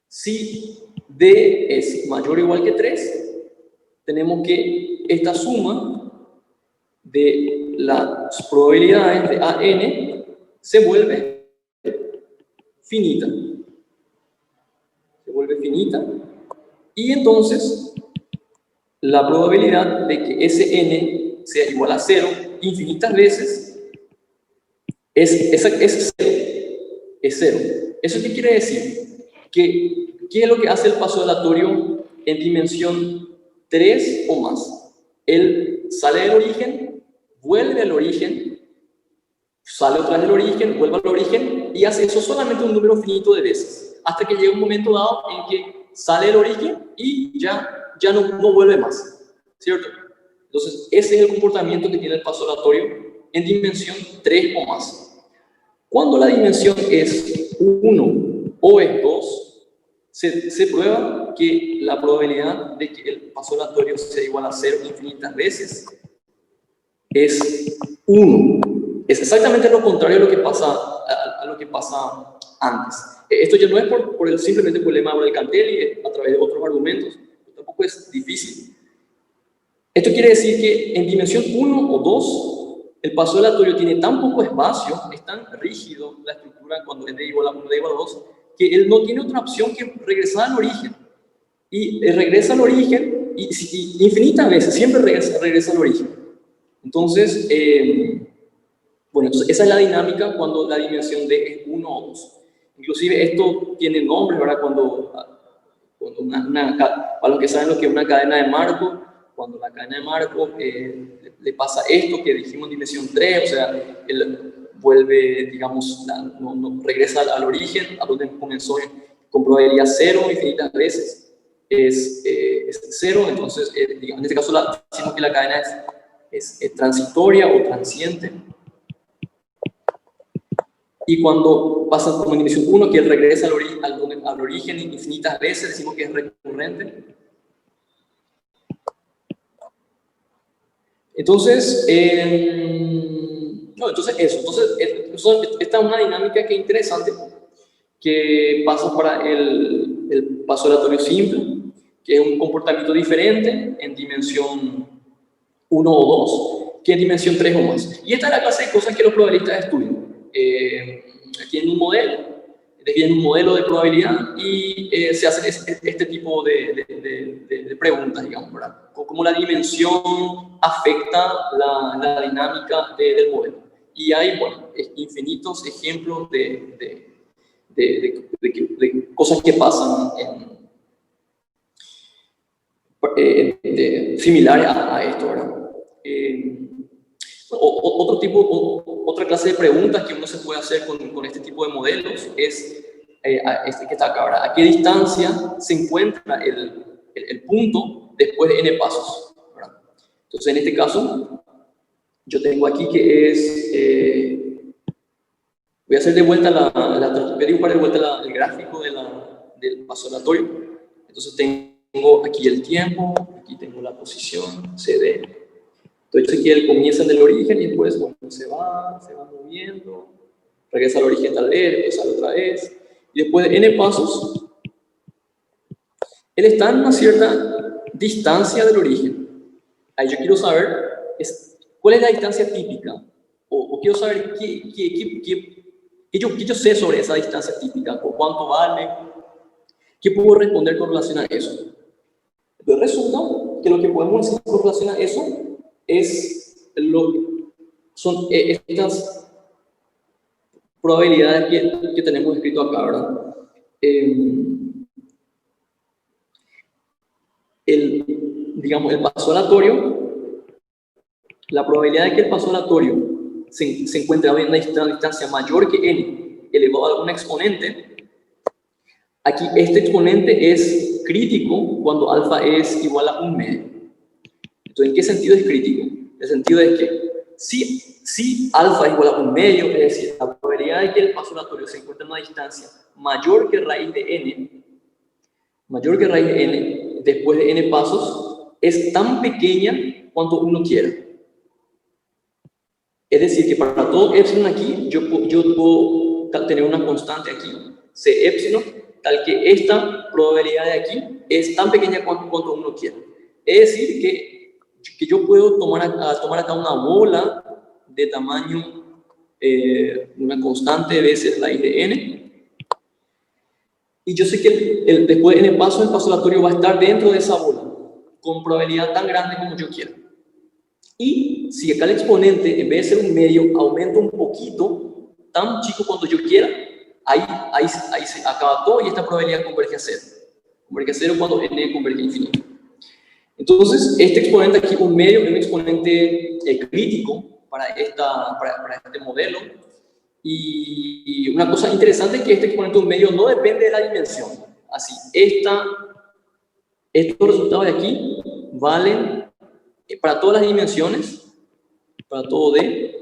si d es mayor o igual que 3, tenemos que esta suma de las probabilidades de AN se vuelve finita. Se vuelve finita. Y entonces, la probabilidad de que ese n sea igual a 0 infinitas veces es cero. Es cero. ¿Eso qué quiere decir? ¿Qué es lo que hace el paso aleatorio en dimensión 3 o más? Él sale del origen, vuelve al origen, sale otra vez del origen, vuelve al origen y hace eso solamente un número finito de veces, hasta que llega un momento dado en que sale del origen y ya no vuelve más, ¿cierto? Entonces, ese es el comportamiento que tiene el paso aleatorio en dimensión 3 o más. Cuando la dimensión es 1 o es 2, se prueba que la probabilidad de que el paso aleatorio sea igual a 0 infinitas veces es 1. Es exactamente lo contrario a lo que pasa antes. Esto ya no es simplemente por el lema de Cantelli, a través de otros argumentos, tampoco es difícil. Esto quiere decir que en dimensión 1 o 2, el paso aleatorio tiene tan poco espacio, es tan rígido la estructura cuando es d igual a 1, d igual a 2, que él no tiene otra opción que regresar al origen. Y regresa al origen, y infinitas veces, siempre regresa al origen. Entonces, entonces esa es la dinámica cuando la dimensión d es 1 o 2. Inclusive esto tiene nombres, ¿verdad? Cuando para los que saben lo que es una cadena de Markov, cuando la cadena de Markov le pasa esto que dijimos en dimensión 3, o sea, él vuelve, digamos, regresa al origen, a donde comenzó con probabilidad 0 infinitas veces, es 0, entonces, digamos, en este caso decimos que la cadena es transitoria o transiente. Y cuando pasa como en dimensión 1, que él regresa al origen infinitas veces, decimos que es recurrente. Entonces, esta es una dinámica que es interesante, que pasa para el paso aleatorio simple, que es un comportamiento diferente en dimensión 1 o 2, que en dimensión 3 o más. Y esta es la clase de cosas que los probabilistas estudian. Aquí en un modelo de probabilidad y se hacen este tipo de preguntas, digamos, ¿verdad? Cómo la dimensión afecta la dinámica del modelo. Y hay, bueno, infinitos ejemplos de cosas que pasan similares a esto, ¿verdad? Otra clase de preguntas que uno se puede hacer con este tipo de modelos es este que está acá, ¿verdad? ¿A qué distancia se encuentra el punto después de n pasos? ¿Verdad? Entonces, en este caso, yo tengo aquí que es... voy a hacer de vuelta voy a dibujar de vuelta el gráfico del paso aleatorio. Entonces, tengo aquí el tiempo, aquí tengo la posición, CD. Entonces aquí él comienza en el origen y después se va moviendo, regresa al origen tal vez, después sale otra vez, y después de n pasos, él está en una cierta distancia del origen. Ahí yo quiero saber cuál es la distancia típica, o quiero saber qué yo sé sobre esa distancia típica, cuánto vale, qué puedo responder con relación a eso. Entonces resulta que lo que podemos decir con relación a eso son estas probabilidades que tenemos escrito acá, ¿verdad? Digamos, el paso aleatorio, la probabilidad de que el paso aleatorio se encuentre a una distancia mayor que n elevado a algún exponente, aquí este exponente es crítico cuando alfa es igual a 1 medio. Entonces, ¿en qué sentido es crítico? El sentido es que si alfa es igual a 1 medio, es decir, la probabilidad de que el paso aleatorio se encuentre en una distancia mayor que raíz de n, después de n pasos, es tan pequeña cuanto uno quiera. Es decir, que para todo epsilon aquí, yo puedo tener una constante aquí, c epsilon, tal que esta probabilidad de aquí es tan pequeña cuanto uno quiera. Es decir, que yo puedo tomar acá una bola de tamaño, una constante veces raíz de n, y yo sé que después de n pasos, el paso aleatorio va a estar dentro de esa bola, con probabilidad tan grande como yo quiera. Y si acá el exponente, en vez de ser 1 medio, aumenta un poquito, tan chico cuando yo quiera, ahí se acaba todo y esta probabilidad converge a cero. Converge a cero cuando n converge a infinito. Entonces, este exponente aquí, un medio, es un exponente crítico para este modelo. Y una cosa interesante es que este exponente un medio no depende de la dimensión. Así, estos resultados de aquí valen para todas las dimensiones, para todo D.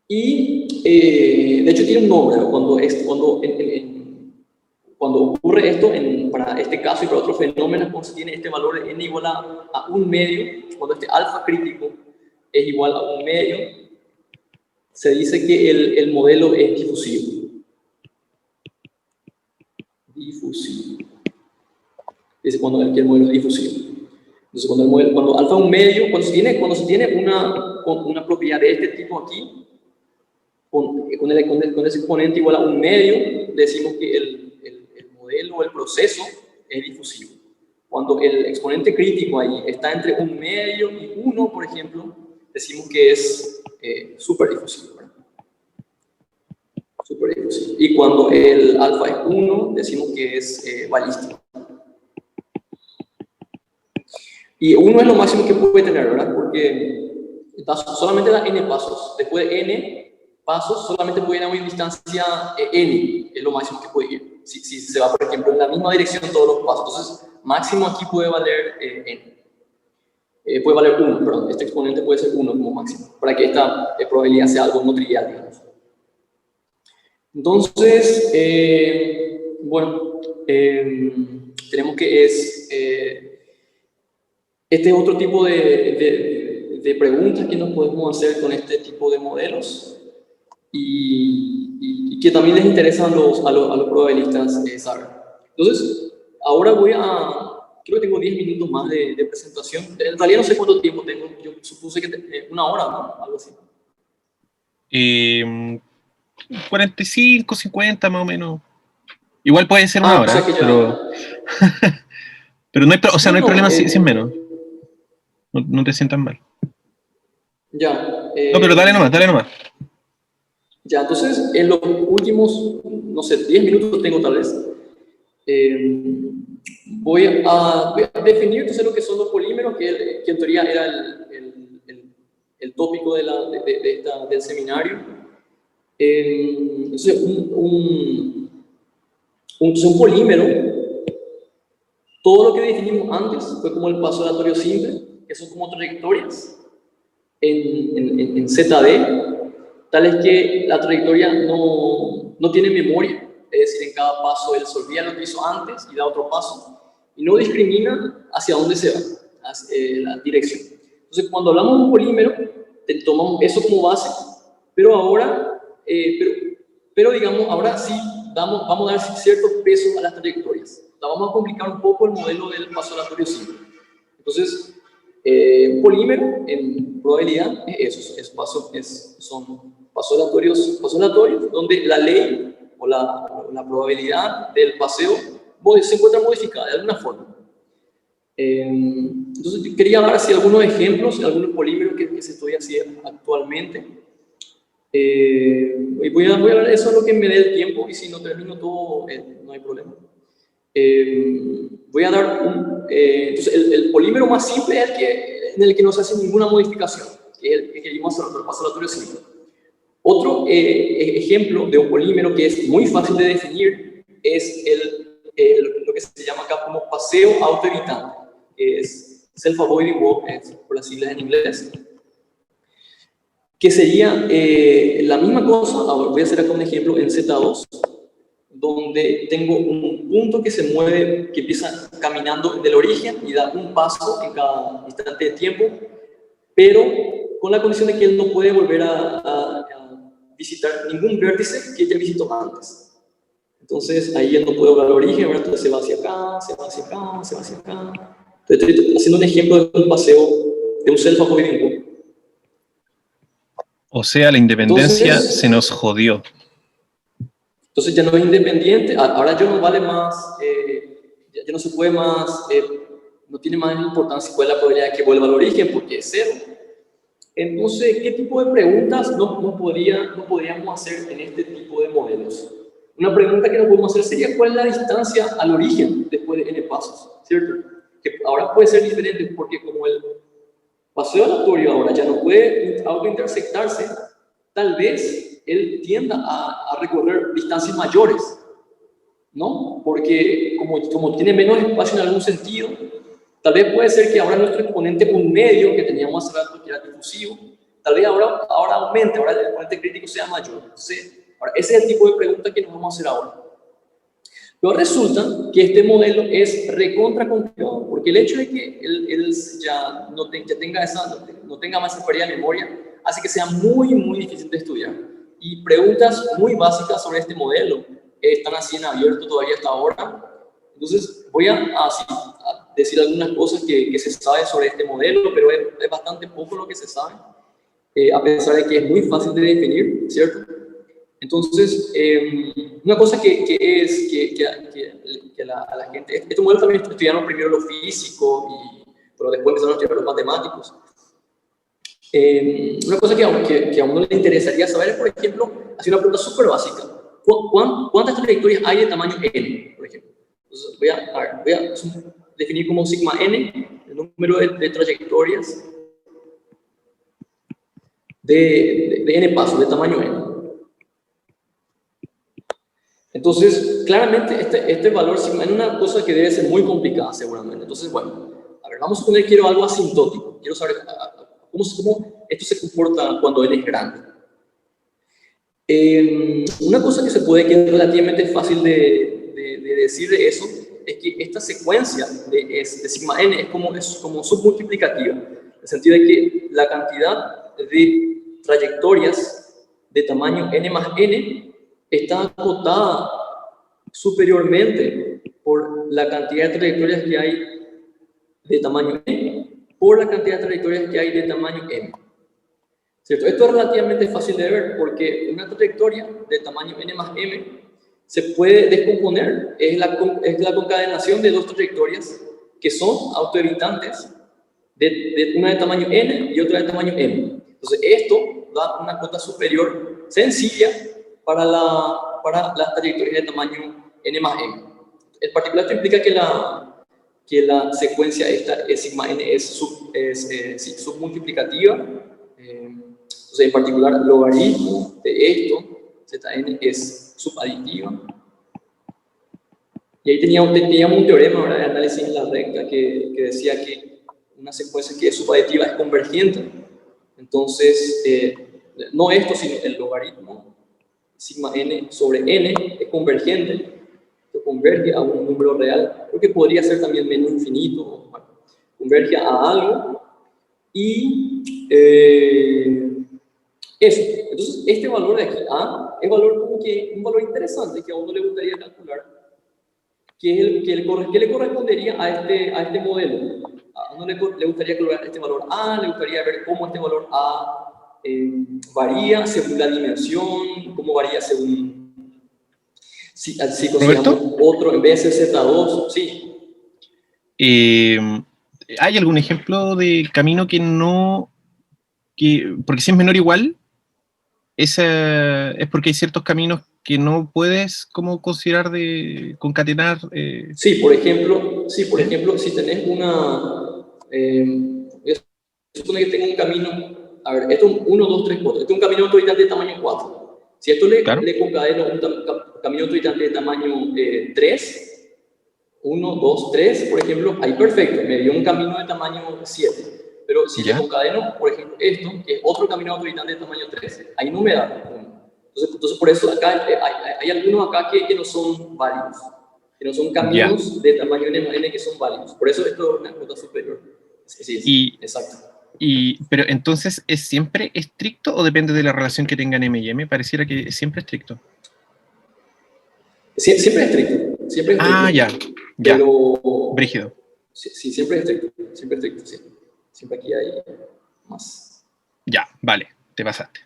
Y de hecho tiene un nombre, ¿no? Cuando ocurre esto para este caso y para otros fenómenos, cuando se tiene este valor de n igual a un medio, cuando este alfa crítico es igual a un medio, se dice que el modelo es difusivo. Difusivo. Dice cuando el modelo es difusivo. Entonces, cuando alfa es un medio, cuando se tiene una propiedad de este tipo aquí, con ese exponente igual a un medio, decimos que el modelo o el proceso es difusivo. Cuando el exponente crítico ahí está entre un medio y 1, por ejemplo, decimos que es superdifusivo. Superdifusivo. Y cuando el alfa es 1, decimos que es balístico. Y 1 es lo máximo que puede tener, ¿verdad? Porque solamente da n pasos. Después de n pasos, solamente puede ir a una distancia n, es lo máximo que puede ir. Si se va, por ejemplo, en la misma dirección todos los pasos. Entonces, máximo aquí puede valer n. Puede valer 1, perdón. Este exponente puede ser 1 como máximo, para que esta probabilidad sea algo no trivial, digamos. Entonces, bueno, tenemos que este es otro tipo de preguntas que nos podemos hacer con este tipo de modelos y que también les interesan a los probabilistas saber. Entonces, ahora creo que tengo 10 minutos más de presentación. En realidad no sé cuánto tiempo tengo, yo supuse que una hora, ¿no? Algo así. 45, 50 más o menos. Igual puede ser una hora, o sea que pero... pero no hay, no hay problema si es menos. No te sientas mal. Ya. No, pero dale nomás. Ya, entonces, en los últimos, no sé, 10 minutos tengo tal vez, voy a definir entonces lo que son los polímeros, que en teoría era el tópico del seminario. Entonces, un polímero, todo lo que definimos antes fue como el paso aleatorio simple, que son como trayectorias en ZD, tal es que la trayectoria no tiene memoria, es decir, en cada paso él se olvida lo que hizo antes y da otro paso, y no discrimina hacia dónde se va, hacia la dirección. Entonces, cuando hablamos de un polímero, tomamos eso como base, pero ahora, digamos, ahora sí vamos a dar cierto peso a las trayectorias. Vamos a complicar un poco el modelo del paso aleatorio simple. Entonces, un polímero en probabilidad es eso, son pasos aleatorios donde la ley o la probabilidad del paseo se encuentra modificada de alguna forma. Entonces, quería dar así algunos ejemplos de algunos polímeros que se estudian así actualmente. Y voy a hablar de eso a lo que me dé el tiempo, y si no termino todo, no hay problema. Voy a dar entonces el polímero más simple es en el que no se hace ninguna modificación, que es el que vimos en el paso aleatorio simple. Otro ejemplo de un polímero que es muy fácil de definir es lo que se llama acá como paseo autoevitante, que es self-avoiding walk, por las siglas en inglés, que sería la misma cosa. Ahora voy a hacer acá un ejemplo en Z2, donde tengo un punto que se mueve, que empieza caminando del origen y da un paso en cada instante de tiempo, pero con la condición de que él no puede volver a visitar ningún vértice que ya visitó antes. Entonces ahí él no puede volver al origen, ¿verdad? Entonces se va hacia acá, se va hacia acá, se va hacia acá. Entonces estoy haciendo un ejemplo de un paseo, de un self-avoiding walk. O sea, la independencia se nos jodió. Entonces ya no es independiente, ahora ya no vale más, ya no se puede más, no tiene más importancia cuál es la probabilidad de que vuelva al origen, porque es 0. Entonces, ¿qué tipo de preguntas no podríamos hacer en este tipo de modelos? Una pregunta que no podemos hacer sería ¿cuál es la distancia al origen después de n pasos? ¿Cierto? Que ahora puede ser diferente porque como el paseo aleatorio ahora ya no puede autointersectarse, tal vez él tienda a recorrer distancias mayores, ¿no? Porque como tiene menos espacio en algún sentido, tal vez puede ser que ahora nuestro exponente un medio que teníamos hace rato que era difusivo, tal vez ahora aumente, ahora el exponente crítico sea mayor. Entonces, ahora, ese es el tipo de pregunta que nos vamos a hacer ahora. Pero resulta que este modelo es recontra complicado, porque el hecho de que él ya no tenga más esa pérdida de memoria hace que sea muy, muy difícil de estudiar. Y preguntas muy básicas sobre este modelo están así en abierto todavía hasta ahora. Entonces voy a decir algunas cosas que se sabe sobre este modelo, pero es bastante poco lo que se sabe, a pesar de que es muy fácil de definir, ¿cierto? Entonces, una cosa a la gente, este modelo también estudiaron primero los físicos, pero después empezaron a estudiar los matemáticos. Una cosa que a uno le interesaría saber es, por ejemplo, hacer una pregunta súper básica. ¿Cuántas trayectorias hay de tamaño n, por ejemplo? Entonces, voy a definir como sigma n, el número de trayectorias de n pasos, de tamaño n. Entonces, claramente, este valor sigma n es una cosa que debe ser muy complicada, seguramente. Entonces, bueno, a ver, vamos a poner, quiero algo asintótico. Quiero saber cómo esto se comporta cuando n es grande. Una cosa que es relativamente fácil de decir de eso es que esta secuencia de sigma n es como submultiplicativa, en el sentido de que la cantidad de trayectorias de tamaño n más n está acotada superiormente por la cantidad de trayectorias que hay de tamaño n por la cantidad de trayectorias que hay de tamaño m. ¿Cierto? Esto es relativamente fácil de ver porque una trayectoria de tamaño n más m se puede descomponer. Es la concadenación de dos trayectorias que son autoevitantes, de una de tamaño n y otra de tamaño m. Entonces esto da una cuota superior sencilla para las trayectorias de tamaño n más m. En particular esto implica que la secuencia esta sigma n es submultiplicativa. Entonces, en particular, el logaritmo de esto, zn, es subaditiva. Y ahí teníamos un teorema, ¿verdad?, de análisis en la recta que decía que una secuencia que es subaditiva es convergente. Entonces, no esto, sino el logaritmo sigma n sobre n es convergente. Esto converge a un número real, porque podría ser también menos infinito. Bueno, converge a algo. Y eso. Entonces, este valor de aquí, A, es un valor interesante que a uno le gustaría calcular, que le correspondería a este modelo. A uno le gustaría calcular este valor A, le gustaría ver cómo este valor A varía según la dimensión, cómo varía según si consideramos otro en vez de Z2. Sí. ¿Hay algún ejemplo de camino porque si es menor igual, es porque hay ciertos caminos que no puedes como considerar de concatenar? Sí, por ejemplo, si tenés supone que tengo un camino, a ver, esto es 1, 2, 3, 4, este es un camino autoritante de tamaño 4. Si esto le concadeno un camino autoritante de tamaño 3, 1, 2, 3, por ejemplo, ahí perfecto, me dio un camino de tamaño 7. Pero si le concadeno, por ejemplo, esto, que es otro camino autoritante de tamaño 3, ahí no me da. Entonces por eso acá hay algunos acá que no son válidos, que no son caminos de tamaño n más n que son válidos. Por eso esto es una cuota superior. Sí, exacto. Pero entonces, ¿es siempre estricto o depende de la relación que tengan m y m? Pareciera que es siempre estricto. Siempre es estricto. Siempre es estricto. Ah, ya. Pero brígido. Sí, siempre es estricto. Siempre es estricto, sí. Siempre aquí hay más. Ya, vale, te pasaste.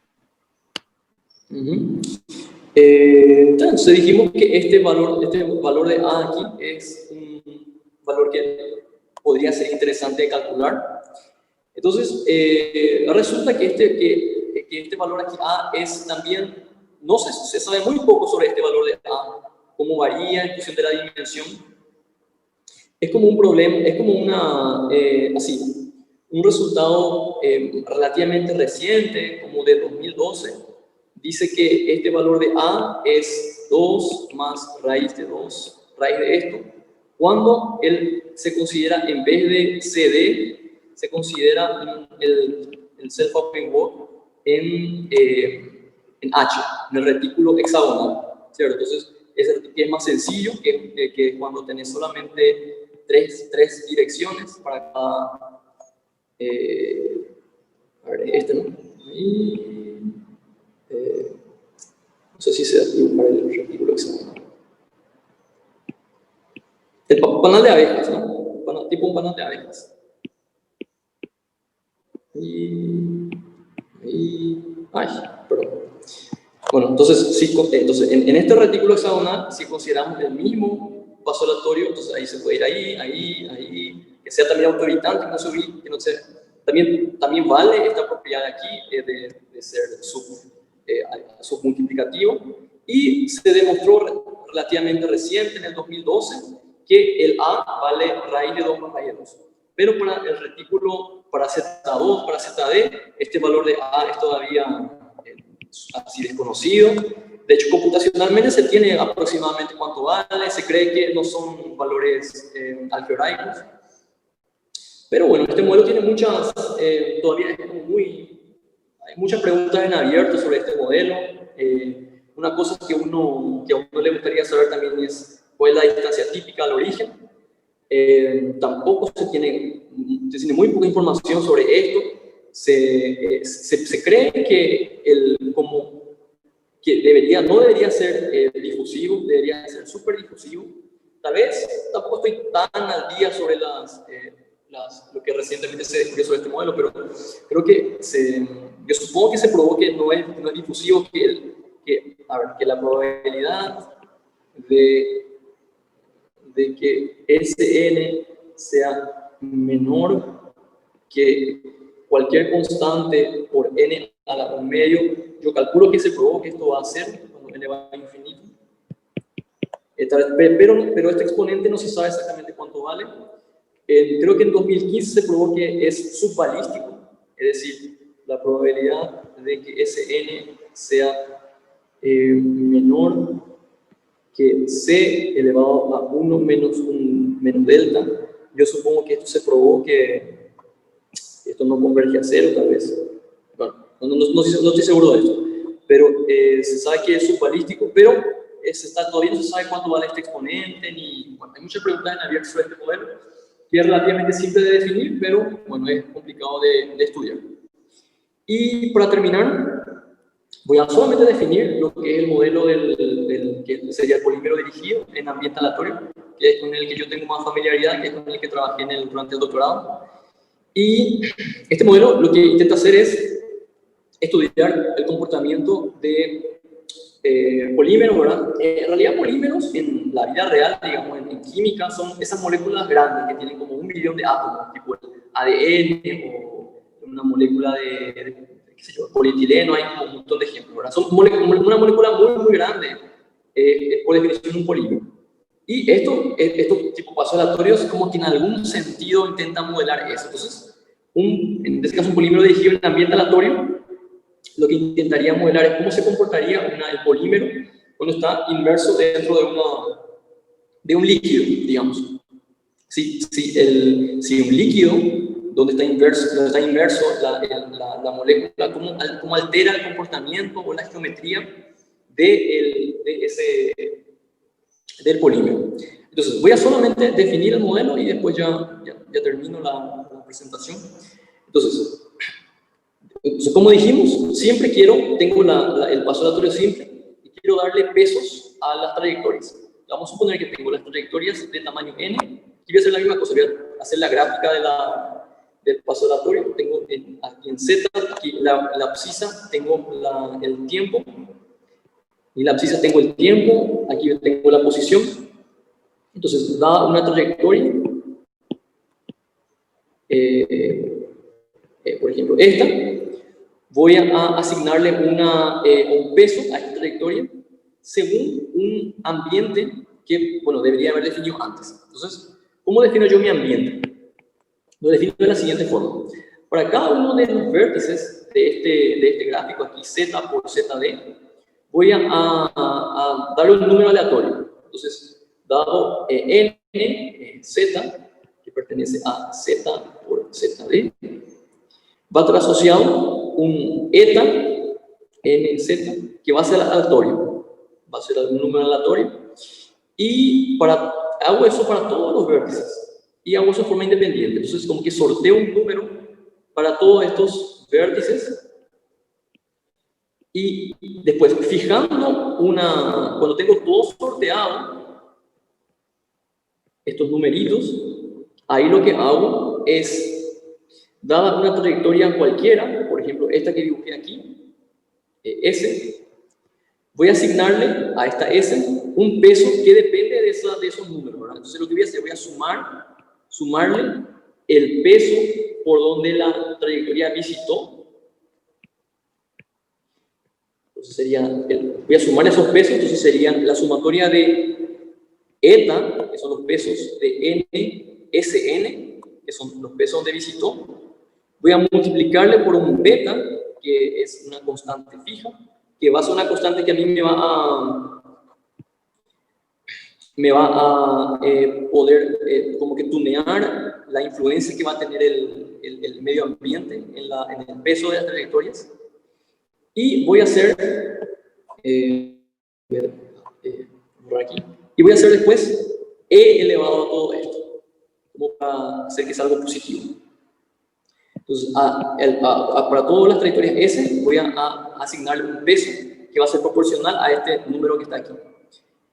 Entonces dijimos que este valor de A aquí es un valor que podría ser interesante de calcular. Entonces, resulta que este valor aquí A es también, no se sabe muy poco sobre este valor de A, cómo varía en función de la dimensión. Es como un problema, es como un resultado relativamente reciente, como de 2012. Dice que este valor de A es 2 más raíz de 2, raíz de esto, cuando él se considera, en vez de CD, se considera el self-opening walk en H, en el retículo hexagonal, ¿cierto? Entonces, es más sencillo que cuando tenés solamente tres direcciones para cada, a ver, ¿no? Y, no sé si se activa para el retículo hexagonal. El panal de abejas, ¿no? Tipo un panal de abejas. Ay, perdón. Bueno, entonces, en este retículo hexagonal, si consideramos el mismo paso aleatorio, entonces ahí se puede ir ahí, que sea también autoritante, que no sea, también vale esta propiedad aquí de ser submultiplicativo, y se demostró relativamente reciente, en el 2012, que el A vale raíz de 2 más raíz de 2. Pero para el retículo, para Z2, para ZD, este valor de A es todavía así desconocido. De hecho, computacionalmente se tiene aproximadamente cuánto vale, se cree que no son valores algebraicos. Pero bueno, este modelo tiene todavía es hay muchas preguntas en abierto sobre este modelo. Una cosa que a uno le gustaría saber también es cuál es la distancia típica al origen. Tampoco se tiene muy poca información sobre esto. Se cree que no debería ser difusivo, debería ser súper difusivo. Tal vez tampoco estoy tan al día sobre lo que recientemente se descubrió sobre este modelo, pero creo que yo supongo que se probó que no es difusivo, que la probabilidad de que Sn sea menor que cualquier constante por n a la 1/2, yo calculo que se probó que esto va a ser cuando n va a infinito. Pero este exponente no se sabe exactamente cuánto vale. Creo que en 2015 se probó que es subbalístico, es decir, la probabilidad de que Sn sea menor que c elevado a 1 menos delta. Yo supongo que esto se probó que esto no converge a 0, tal vez. Bueno, no estoy seguro de esto, pero se sabe que es subbalístico, pero todavía no se sabe cuánto vale este exponente, bueno, hay muchas preguntas en abierto sobre este modelo, que es relativamente simple de definir, pero bueno, es complicado de estudiar. Y para terminar, voy a solamente definir lo que es el modelo que sería el polímero dirigido en ambiente aleatorio, que es con el que yo tengo más familiaridad, que es con el que trabajé durante el doctorado. Y este modelo lo que intenta hacer es estudiar el comportamiento de polímeros, ¿verdad? En realidad, polímeros en la vida real, digamos, en química, son esas moléculas grandes que tienen como 1 millón de átomos, tipo el ADN o una molécula qué sé yo, polietileno, hay un montón de ejemplos, ¿verdad? Son una molécula muy grande, por definición un polímero. Y estos tipos pasos aleatorios como que en algún sentido intentan modelar eso. Entonces, en este caso un polímero dirigido en ambiente aleatorio, lo que intentaría modelar es cómo se comportaría el polímero cuando está inmerso dentro de un líquido, digamos. Si un líquido donde está inmerso la molécula, cómo altera el comportamiento o la geometría del polímero. Entonces, voy a solamente definir el modelo y después ya termino la presentación. Entonces, como dijimos, siempre tengo el paso aleatorio simple y quiero darle pesos a las trayectorias. Vamos a suponer que tengo las trayectorias de tamaño n, y voy a hacer la misma cosa, voy a hacer la gráfica del paso aleatorio. Tengo aquí en z, aquí la abscisa tengo el tiempo, y la abscisa tengo el tiempo, aquí tengo la posición. Entonces, da una trayectoria. por ejemplo esta, voy a asignarle un peso a esta trayectoria según un ambiente que, bueno, debería haber definido antes. Entonces, ¿cómo defino yo mi ambiente? Lo defino de la siguiente forma. Para cada uno de los vértices de este gráfico, aquí Z por ZD, voy a darle un número aleatorio. Entonces, dado N, Z, que pertenece a Z por ZD, va a estar asociado un eta, NZ, que va a ser aleatorio. Va a ser un número aleatorio. Y hago eso para todos los vértices. Y hago eso de forma independiente. Entonces, como que sorteo un número para todos estos vértices. Y después, cuando tengo todo sorteado, estos numeritos, ahí lo que hago es, dada una trayectoria cualquiera, por ejemplo, esta que dibujé aquí, S, voy a asignarle a esta S un peso que depende de esos números, ¿verdad? Entonces, lo que voy a hacer, voy a sumarle el peso por donde la trayectoria visitó. Entonces voy a sumar esos pesos, entonces serían la sumatoria de eta, que son los pesos de N, SN, que son los pesos donde visitó. Voy a multiplicarle por un beta, que es una constante fija, que va a ser una constante que a mí me va a poder como que tunear la influencia que va a tener el medio ambiente en el peso de las trayectorias. Y voy a hacer, por aquí, y voy a hacer después E elevado a todo esto, como para hacer que sea algo positivo. Entonces, para todas las trayectorias S, voy a asignarle un peso que va a ser proporcional a este número que está aquí.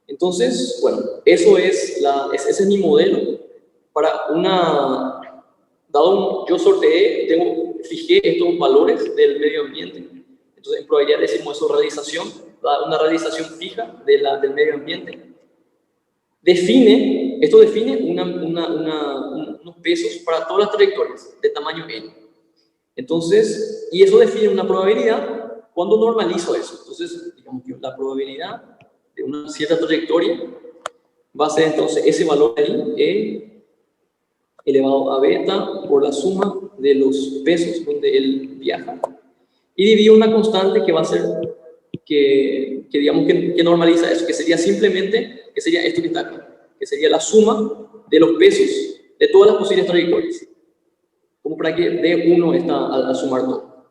Entonces, bueno, ese es mi modelo para yo fijé estos valores del medio ambiente. Entonces, en probabilidad decimos eso radialización, una radialización fija del medio ambiente. Esto define unos pesos para todas las trayectorias de tamaño N. Entonces, y eso define una probabilidad cuando normalizo eso. Entonces, digamos que la probabilidad de una cierta trayectoria va a ser entonces ese valor ahí, E elevado a beta por la suma de los pesos donde él viaja. Y divido una constante que va a ser que digamos que normaliza eso, que sería simplemente, que sería esto que está aquí, que sería la suma de los pesos de todas las posibles trayectorias, como para que dé uno al sumar todo.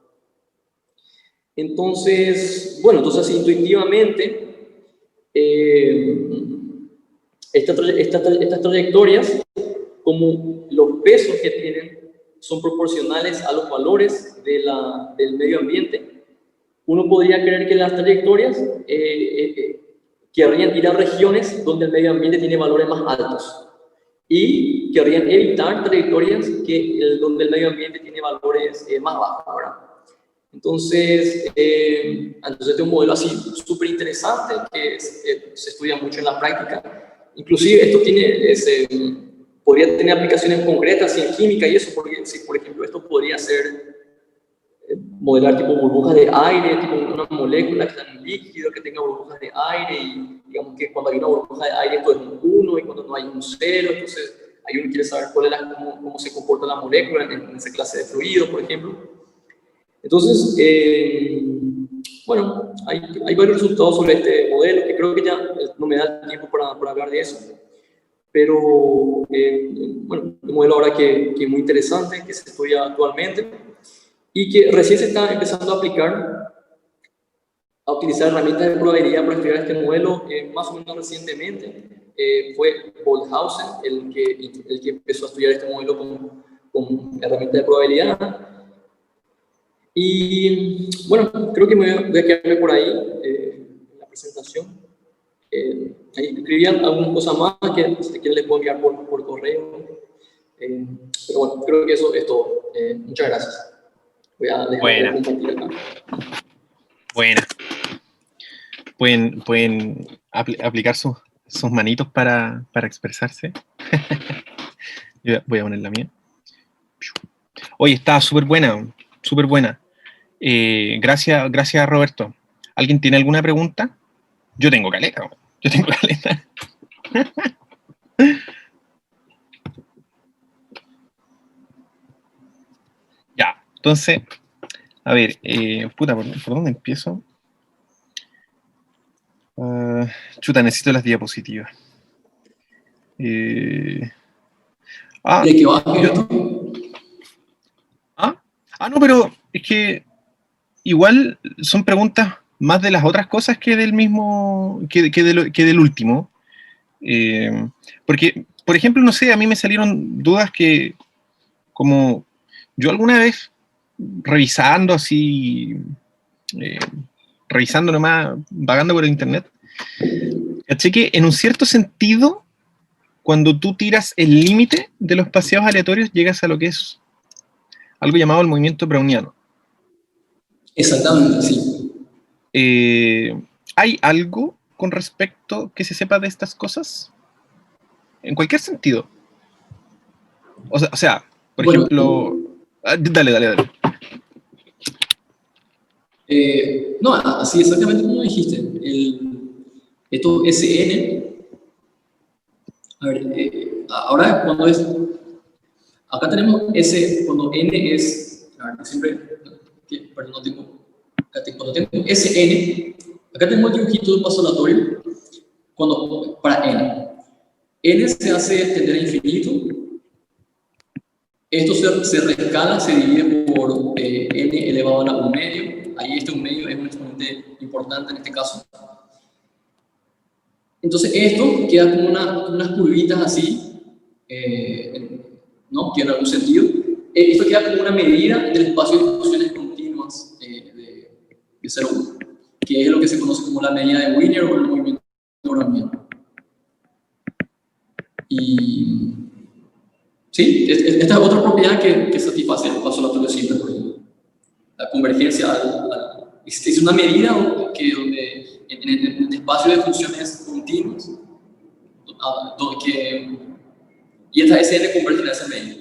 Entonces, bueno, entonces intuitivamente, estas trayectorias, como los pesos que tienen son proporcionales a los valores del medio ambiente, uno podría creer que las trayectorias querrían ir a regiones donde el medio ambiente tiene valores más altos y querrían evitar trayectorias donde el medio ambiente tiene valores más bajos, ¿verdad? Entonces este es un modelo así súper interesante que se estudia mucho en la práctica. Inclusive esto podría tener aplicaciones concretas en química y eso, porque si por ejemplo esto podría ser modelar tipo burbujas de aire, tipo una molécula que está en un líquido, que tenga burbujas de aire y digamos que cuando hay una burbuja de aire esto es un 1 y cuando no hay un 0, entonces ahí uno quiere saber cómo se comporta la molécula en esa clase de fluido, por ejemplo. Entonces, bueno, hay varios resultados sobre este modelo que creo que ya no me da el tiempo para hablar de eso. Pero, bueno, un modelo ahora que es muy interesante, que se estudia actualmente y que recién se está empezando a utilizar herramientas de probabilidad para estudiar este modelo, más o menos recientemente. Fue Bolthausen el que empezó a estudiar este modelo con herramientas de probabilidad. Y, bueno, creo que me voy a quedarme por ahí en la presentación. Ahí escribían algunas cosas más que si quieren les puedo enviar por correo. Pero bueno, creo que eso es todo. Muchas gracias. Voy a dejar de compartir acá. Buena. Pueden aplicar sus manitos para expresarse. Yo voy a poner la mía. Oye, está súper buena, súper buena. Gracias, Roberto. ¿Alguien tiene alguna pregunta? Yo tengo caleta. Yo tengo caleta. Ya, entonces, a ver, ¿por dónde empiezo? Chuta, necesito las diapositivas. ¿De qué baje esto? No, pero es que igual son preguntas más de las otras cosas que del mismo, que del último. Porque, por ejemplo, no sé, a mí me salieron dudas que, como yo alguna vez revisando así, revisando nomás, vagando por el internet, caché que en un cierto sentido, cuando tú tiras el límite de los paseos aleatorios, llegas a lo que es algo llamado el movimiento browniano. Exactamente, sí. ¿Hay algo con respecto que se sepa de estas cosas? En cualquier sentido. O sea por ejemplo... Dale. No, así exactamente como dijiste. Esto SN. A ver, ahora cuando es... Acá tenemos S, cuando N es... A ver, siempre... Perdón, no tengo... Cuando tengo SN, acá tenemos el dibujito de un paso aleatorio para N. N se hace tender a infinito. Esto se rescala, se divide por N elevado a la 1 medio. Ahí este 1 medio es un exponente importante en este caso. Entonces esto queda como unas curvitas así, ¿no? Que en algún sentido. Esto queda como una medida del espacio de funciones continuas de 0,1, que es lo que se conoce como la medida de Wiener o el movimiento browniano. Y sí, esta es otra propiedad que satisface el paso aleatorio simple, por ejemplo. La convergencia es una medida donde en el espacio de funciones continuas, y esta SN converge en esa medida.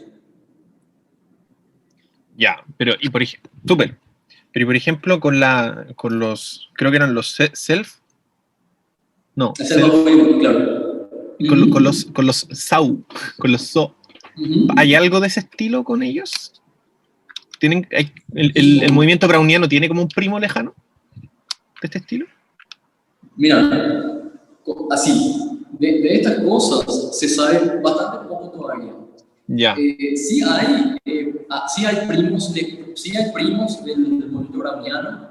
Ya, pero, y por ejemplo, súper. Pero, por ejemplo, con los, creo que eran los self. No, Ese es el algoritmo, claro. Con los SAU, con los SO. ¿Hay algo de ese estilo con ellos? ¿El movimiento browniano tiene como un primo lejano de este estilo? Mira, así, de estas cosas se sabe bastante poco todavía. Ya. Sí hay primos del movimiento browniano.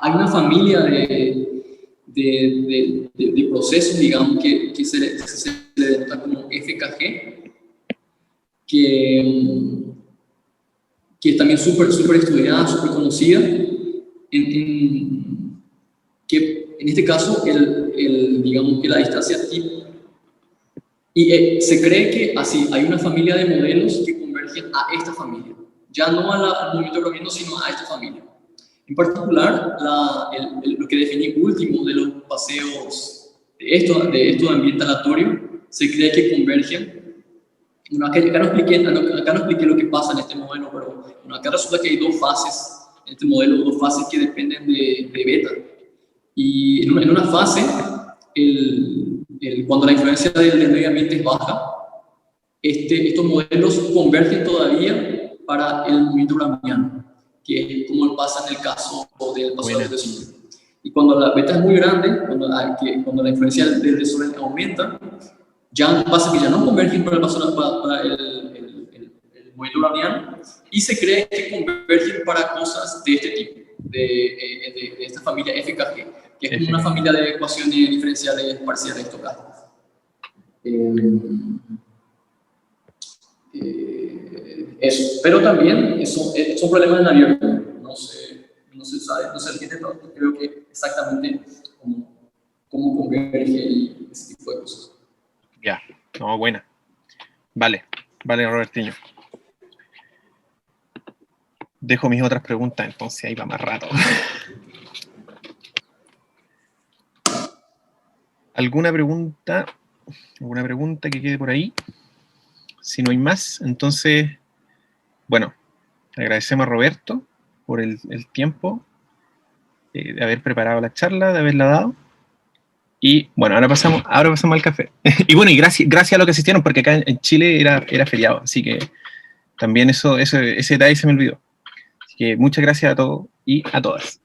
Hay una familia de procesos, digamos, que se le denota como FKG, que es también súper estudiada, súper conocida, que en este caso, digamos que la distancia tipo, y se cree que así hay una familia de modelos que convergen a esta familia, ya no al movimiento browniano, sino a esta familia. En particular, lo que definí último de los paseos de esto de ambiente aleatorio, se cree que convergen. Bueno, acá no expliqué lo que pasa en este modelo, pero bueno, acá resulta que hay dos fases en este modelo, dos fases que dependen de beta. Y en una fase, cuando la influencia del medio ambiente es baja, estos modelos convergen todavía para el movimiento browniano, que es como pasa en el caso del paso aleatorio simple. Y cuando la beta es muy grande, cuando la influencia del desorden aumenta, ya pasa que ya no convergen para el movimiento browniano, y se cree que convergen para cosas de este tipo, de esta familia FKG, que es como una familia de ecuaciones diferenciales parciales estocásticas. Eso, pero también son problemas en abierto, no se sabe, no se entiende todo, creo que exactamente cómo converge y ese tipo de cosas. Ya, no, buena. Vale, Robertinho. Dejo mis otras preguntas, entonces ahí va más rato. ¿Alguna pregunta ¿Alguna pregunta que quede por ahí? Si no hay más, entonces, bueno, agradecemos a Roberto por el tiempo de haber preparado la charla, de haberla dado. Y bueno, ahora pasamos al café. Y bueno, y gracias a los que asistieron, porque acá en Chile era feriado, así que también ese detalle se me olvidó. Así que muchas gracias a todos y a todas.